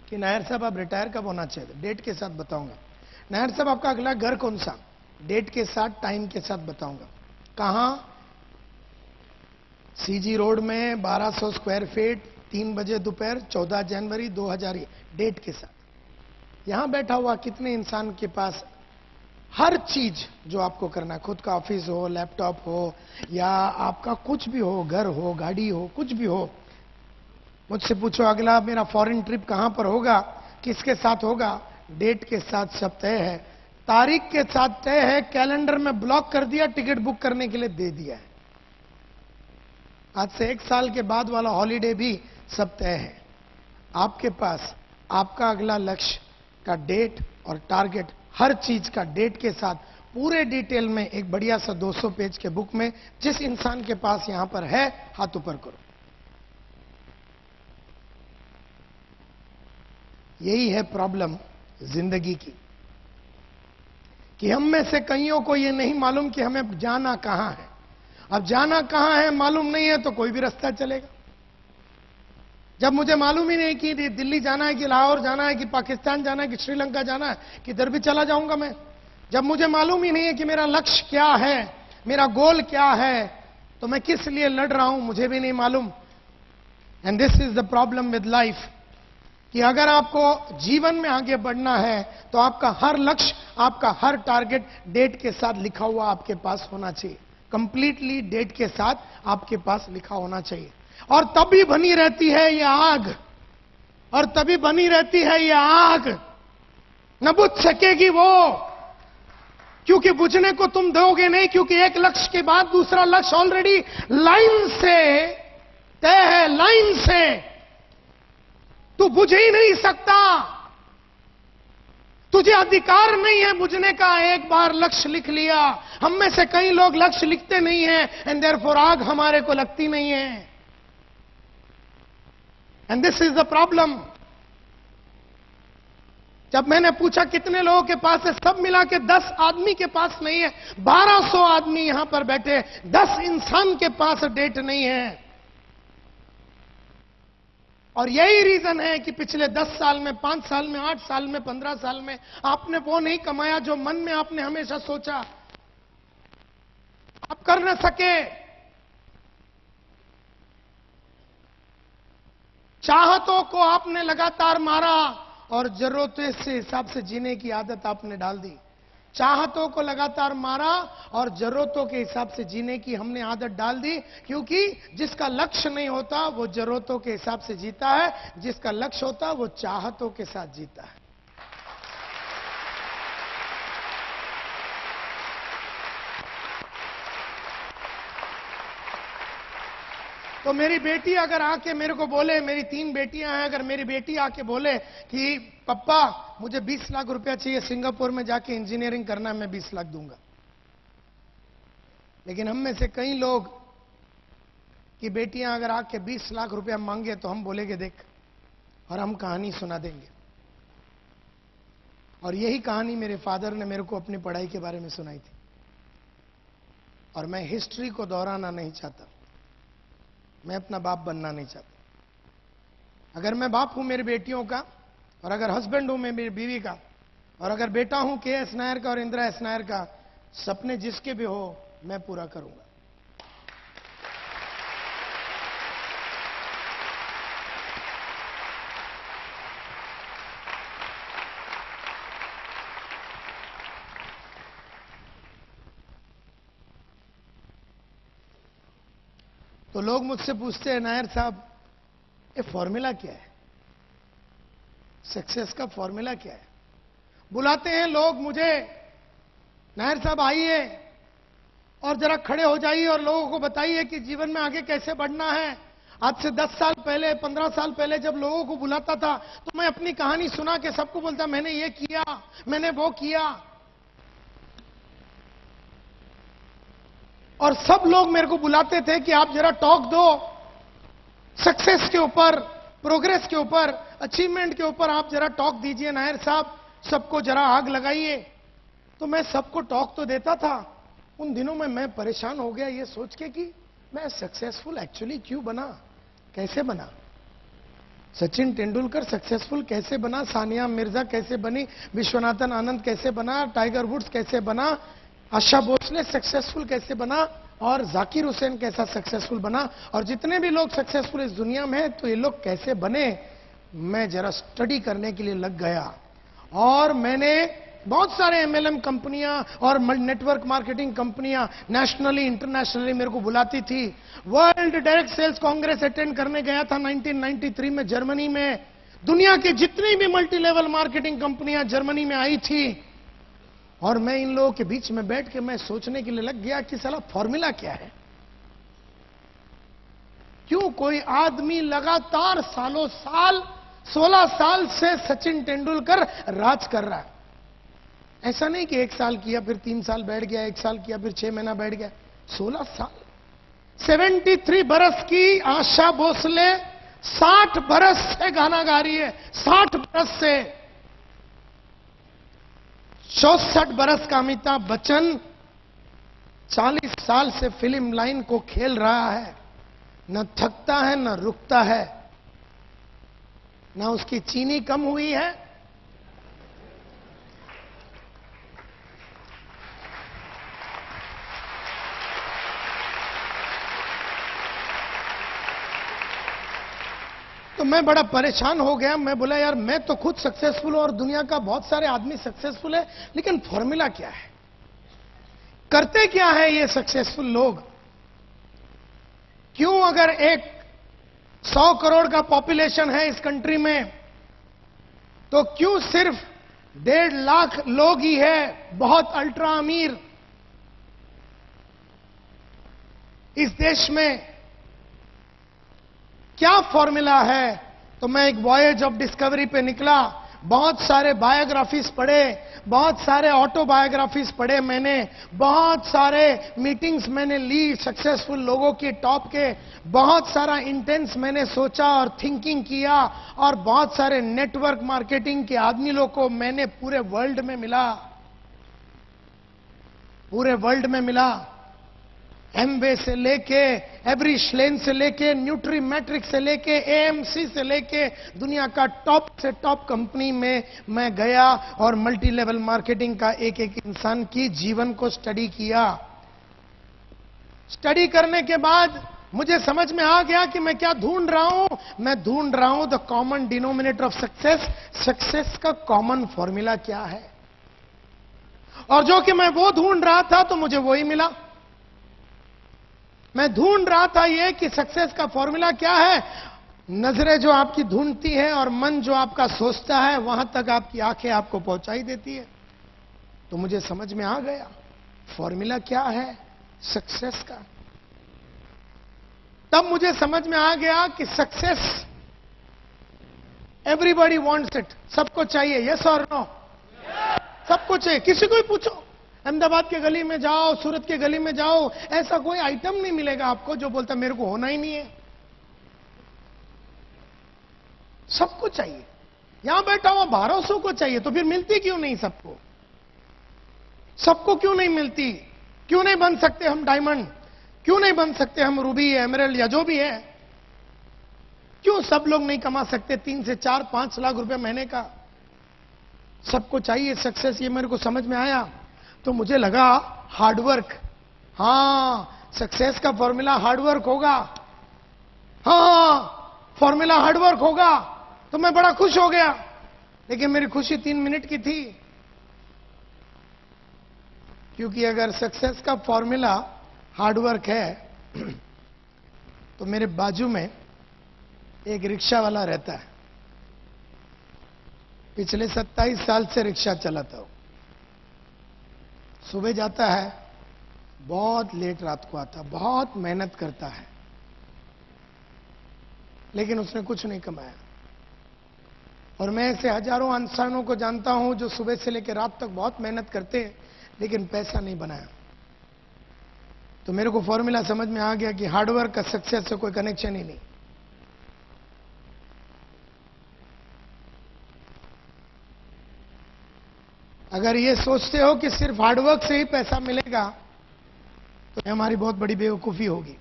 [SPEAKER 1] कि नायर साहब आप रिटायर कब होना चाहिए, डेट के साथ बताऊंगा। नायर साहब आपका अगला घर कौन सा, डेट के साथ, टाइम के साथ बताऊंगा। कहां, सीजी रोड में 1200 स्क्वायर फीट, 3 बजे दोपहर, 14 जनवरी 2000, डेट के साथ। यहां बैठा हुआ कितने इंसान के पास हर चीज जो आपको करना है, खुद का ऑफिस हो, लैपटॉप हो, या आपका कुछ भी हो, घर हो, गाड़ी हो, कुछ भी हो, मुझसे पूछो अगला मेरा फॉरेन ट्रिप कहां पर होगा, किसके साथ होगा, डेट के साथ सब तय है, तारीख के साथ तय है, कैलेंडर में ब्लॉक कर दिया, टिकट बुक करने के लिए दे दिया है। आज से 1 साल के बाद वाला हॉलीडे भी सब तय है। आपके पास आपका अगला लक्ष्य का डेट और टारगेट, हर चीज का डेट के साथ पूरे डिटेल में एक बढ़िया सा 200 पेज के बुक में, जिस इंसान के पास यहां पर है हाथ ऊपर करो। यही है प्रॉब्लम जिंदगी की, कि हम में से कईयों को यह नहीं मालूम कि हमें जाना कहां है। अब जाना कहां है मालूम नहीं है तो कोई भी रास्ता चलेगा। जब मुझे मालूम ही नहीं कि दिल्ली जाना है, कि लाहौर जाना है, कि पाकिस्तान जाना है, कि श्रीलंका जाना है, किधर भी चला जाऊंगा मैं। जब मुझे मालूम ही नहीं है कि मेरा लक्ष्य क्या है, मेरा गोल क्या है, तो मैं किस लिए लड़ रहा हूं मुझे भी नहीं मालूम। And this is the problem with life, कि अगर आपको जीवन में आगे बढ़ना है तो आपका हर लक्ष्य, आपका हर टारगेट डेट के साथ लिखा हुआ आपके पास होना चाहिए, कंप्लीटली डेट के साथ आपके पास लिखा होना चाहिए। और तभी बनी रहती है ये आग, और तभी बनी रहती है ये आग, न बुझ सकेगी वो, क्योंकि बुझने को तुम दोगे नहीं, क्योंकि एक लक्ष्य के बाद दूसरा लक्ष्य ऑलरेडी लाइन से तय है, लाइन से तू बुझ ही नहीं सकता, तुझे अधिकार नहीं है बुझने का। एक बार लक्ष्य लिख लिया, हम में से कई लोग लक्ष्य लिखते नहीं हैं, एंड देयरफॉर आग हमारे को लगती नहीं है। And this is the problem. जब मैंने पूछा कितने लोगों के पास है, सब मिला के 10 आदमी के पास नहीं है। 1200 आदमी यहां पर बैठे, 10 इंसान के पास डेट नहीं है। और यही रीजन है कि पिछले 10 साल में, 5 साल में, 8 साल में, 15 साल में आपने वो नहीं कमाया जो मन में आपने हमेशा सोचा। आप कर न सके। चाहतों को आपने लगातार मारा और जरूरतों से हिसाब से जीने की आदत आपने डाल दी। चाहतों को लगातार मारा और जरूरतों के हिसाब से जीने की हमने आदत डाल दी, क्योंकि जिसका लक्ष्य नहीं होता वो जरूरतों के हिसाब से जीता है, जिसका लक्ष्य होता वो चाहतों के साथ जीता है। तो मेरी बेटी अगर आके मेरे को बोले, मेरी 3 बेटियां हैं, अगर मेरी बेटी आके बोले कि पप्पा मुझे 20 लाख रुपया चाहिए, सिंगापुर में जाके इंजीनियरिंग करना है, मैं 20 लाख दूंगा। लेकिन हम में से कई लोग की बेटियां अगर आके 20 लाख रुपया मांगे तो हम बोलेंगे देख, और हम कहानी सुना देंगे। और यही कहानी मेरे फादर ने मेरे को अपनी पढ़ाई के बारे में सुनाई थी। और मैं हिस्ट्री को दोहराना नहीं चाहता, मैं अपना बाप बनना नहीं चाहता। अगर मैं बाप हूं मेरी बेटियों का, और अगर हस्बैंड हूं मैं मेरी बीवी का, और अगर बेटा हूं के.एस. नायर का और इंदिरा एस. नायर का, सपने जिसके भी हो मैं पूरा करूंगा। तो लोग मुझसे पूछते हैं नायर साहब ये फॉर्मूला क्या है, सक्सेस का फॉर्मूला क्या है। बुलाते हैं लोग मुझे, नायर साहब आइए और जरा खड़े हो जाइए और लोगों को बताइए कि जीवन में आगे कैसे बढ़ना है। आज से 10 साल पहले, 15 साल पहले जब लोगों को बुलाता था तो मैं अपनी कहानी सुना के सबको बोलता मैंने ये किया, मैंने वो किया, और सब लोग मेरे को बुलाते थे कि आप जरा टॉक दो सक्सेस के ऊपर, प्रोग्रेस के ऊपर, अचीवमेंट के ऊपर आप जरा टॉक दीजिए नायर साहब, सबको जरा आग लगाइए। तो मैं सबको टॉक तो देता था। उन दिनों में मैं परेशान हो गया ये सोच के कि मैं सक्सेसफुल एक्चुअली क्यों बना, कैसे बना। सचिन तेंदुलकर सक्सेसफुल कैसे बना, सानिया मिर्जा कैसे बनी, विश्वनाथन आनंद कैसे बना, टाइगर वुड्स कैसे बना, आशा भोसले सक्सेसफुल कैसे बना, और जाकिर हुसैन कैसा सक्सेसफुल बना, और जितने भी लोग सक्सेसफुल इस दुनिया में हैं तो ये लोग कैसे बने। मैं जरा स्टडी करने के लिए लग गया और मैंने बहुत सारे एमएलएम कंपनियां और नेटवर्क मार्केटिंग कंपनियां नेशनली इंटरनेशनली मेरे को बुलाती थी। World direct sales congress attend करने गया था 1993 में जर्मनी में। दुनिया की जितनी भी मल्टी लेवल मार्केटिंग कंपनियां जर्मनी में आई थी, और मैं इन लोगों के बीच में बैठ के मैं सोचने के लिए लग गया कि साला फॉर्मूला क्या है। क्यों कोई आदमी लगातार सालों साल 16 साल से सचिन तेंदुलकर राज कर रहा है। ऐसा नहीं कि 1 साल किया फिर 3 साल बैठ गया, 1 साल किया फिर 6 महीना बैठ गया, 16 साल। 73 बरस की आशा भोसले 60 बरस से गाना गा रही है, 60 बरस से। 64 बरस का अमिताभ बच्चन 40 साल से फिल्म लाइन को खेल रहा है, न थकता है न रुकता है, न उसकी चीनी कम हुई है, तो मैं बड़ा परेशान हो गया। मैं बोला यार मैं तो खुद सक्सेसफुल हूं और दुनिया का बहुत सारे आदमी सक्सेसफुल है, लेकिन फॉर्मूला क्या है, करते क्या है ये सक्सेसफुल लोग। क्यों अगर एक 100 करोड़ का पॉपुलेशन है इस कंट्री में, तो क्यों सिर्फ 1.5 लाख लोग ही है बहुत अल्ट्रा अमीर इस देश में। क्या फॉर्मूला है। तो मैं एक वॉयेज ऑफ डिस्कवरी पे निकला, बहुत सारे बायोग्राफीज पढ़े, बहुत सारे ऑटोबायोग्राफीज पढ़े मैंने, बहुत सारे मीटिंग्स मैंने ली सक्सेसफुल लोगों की टॉप के, बहुत सारा इंटेंस मैंने सोचा और थिंकिंग किया, और बहुत सारे नेटवर्क मार्केटिंग के आदमी लोगों को मैंने पूरे वर्ल्ड में मिला, पूरे वर्ल्ड में मिला। एमवे से लेके, एवरी श्लेन से लेके, न्यूट्री मैट्रिक से लेके, एएमसी से लेके, दुनिया का टॉप से टॉप कंपनी में मैं गया और मल्टी लेवल मार्केटिंग का एक एक इंसान की जीवन को स्टडी किया। स्टडी करने के बाद मुझे समझ में आ गया कि मैं क्या ढूंढ रहा हूं। मैं ढूंढ रहा हूं the common denominator of success. Success का कॉमन फॉर्मूला क्या है, और जो कि मैं वो ढूंढ रहा था तो मुझे वही मिला। मैं ढूंढ रहा था ये कि सक्सेस का फॉर्मूला क्या है। नजरें जो आपकी ढूंढती है और मन जो आपका सोचता है, वहां तक आपकी आंखें आपको पहुंचाई देती है। तो मुझे समझ में आ गया फॉर्मूला क्या है सक्सेस का। तब मुझे समझ में आ गया कि सक्सेस एवरीबॉडी वांट्स इट, सबको चाहिए, यस और नो, सबको चाहिए। किसी को भी पूछो, अहमदाबाद के गली में जाओ, सूरत के गली में जाओ, ऐसा कोई आइटम नहीं मिलेगा आपको जो बोलता मेरे को होना ही नहीं है। सबको चाहिए। यहां बैठा हुआ 1200 को चाहिए, तो फिर मिलती क्यों नहीं सबको? सबको क्यों नहीं मिलती? क्यों नहीं बन सकते हम डायमंड? क्यों नहीं बन सकते हम रूबी, एमरल्ड या जो भी है? क्यों सब लोग नहीं कमा सकते 3 से 4, 5 लाख रुपए महीने का? सबको चाहिए सक्सेस, ये मेरे को समझ में आया। तो मुझे लगा हार्डवर्क, हां सक्सेस का फॉर्मूला हार्डवर्क होगा, हां फॉर्मूला हार्डवर्क होगा। तो मैं बड़ा खुश हो गया, लेकिन मेरी खुशी 3 मिनट की थी, क्योंकि अगर सक्सेस का फॉर्मूला हार्डवर्क है तो मेरे बाजू में एक रिक्शा वाला रहता है। पिछले 27 साल से रिक्शा चलाता हूं। सुबह जाता है, बहुत लेट रात को आता, बहुत मेहनत करता है, लेकिन उसने कुछ नहीं कमाया। और मैं ऐसे हजारों इंसानों को जानता हूं जो सुबह से लेकर रात तक बहुत मेहनत करते हैं लेकिन पैसा नहीं बनाया। तो मेरे को फॉर्मूला समझ में आ गया कि हार्डवर्क का सक्सेस से कोई कनेक्शन ही नहीं। अगर ये सोचते हो कि सिर्फ हार्डवर्क से ही पैसा मिलेगा तो हमारी बहुत बड़ी बेवकूफी होगी,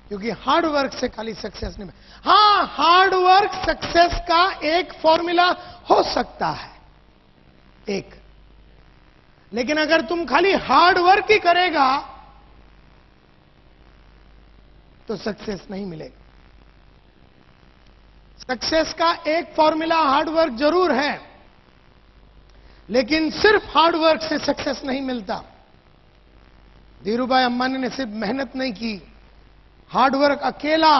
[SPEAKER 1] क्योंकि हार्डवर्क से खाली सक्सेस नहीं। हां, हार्डवर्क सक्सेस का एक फॉर्मूला हो सकता है एक, लेकिन अगर तुम खाली हार्डवर्क ही करेगा तो सक्सेस नहीं मिलेगा। सक्सेस का एक फॉर्मूला हार्डवर्क जरूर है, लेकिन सिर्फ हार्डवर्क से सक्सेस नहीं मिलता। धीरूभाई अंबानी ने सिर्फ मेहनत नहीं की, हार्डवर्क अकेला,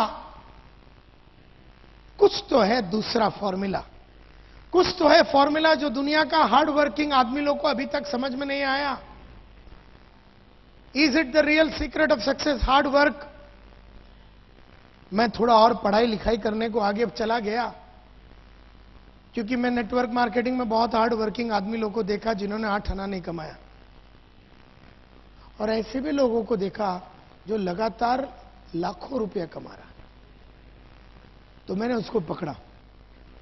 [SPEAKER 1] कुछ तो है दूसरा फॉर्मूला, कुछ तो है फॉर्मूला जो दुनिया का हार्ड वर्किंग आदमी लोग को अभी तक समझ में नहीं आया। Is it the real secret of success hard work? मैं थोड़ा और पढ़ाई लिखाई करने को आगे चला गया, क्योंकि मैं नेटवर्क मार्केटिंग में बहुत हार्ड वर्किंग आदमी लोगों को देखा जिन्होंने 8 आना नहीं कमाया, और ऐसे भी लोगों को देखा जो लगातार लाखों रुपया कमा रहा। तो मैंने उसको पकड़ा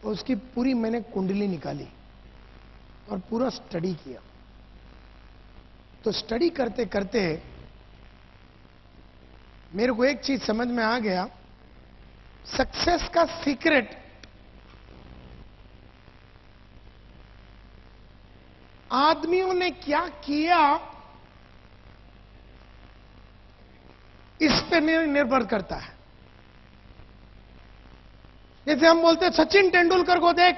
[SPEAKER 1] और उसकी पूरी मैंने कुंडली निकाली और पूरा स्टडी किया। तो स्टडी करते करते मेरे को एक चीज समझ में आ गया, सक्सेस का सीक्रेट आदमियों ने क्या किया इस पे निर्भर करता है। जैसे हम बोलते हैं सचिन तेंदुलकर को देख,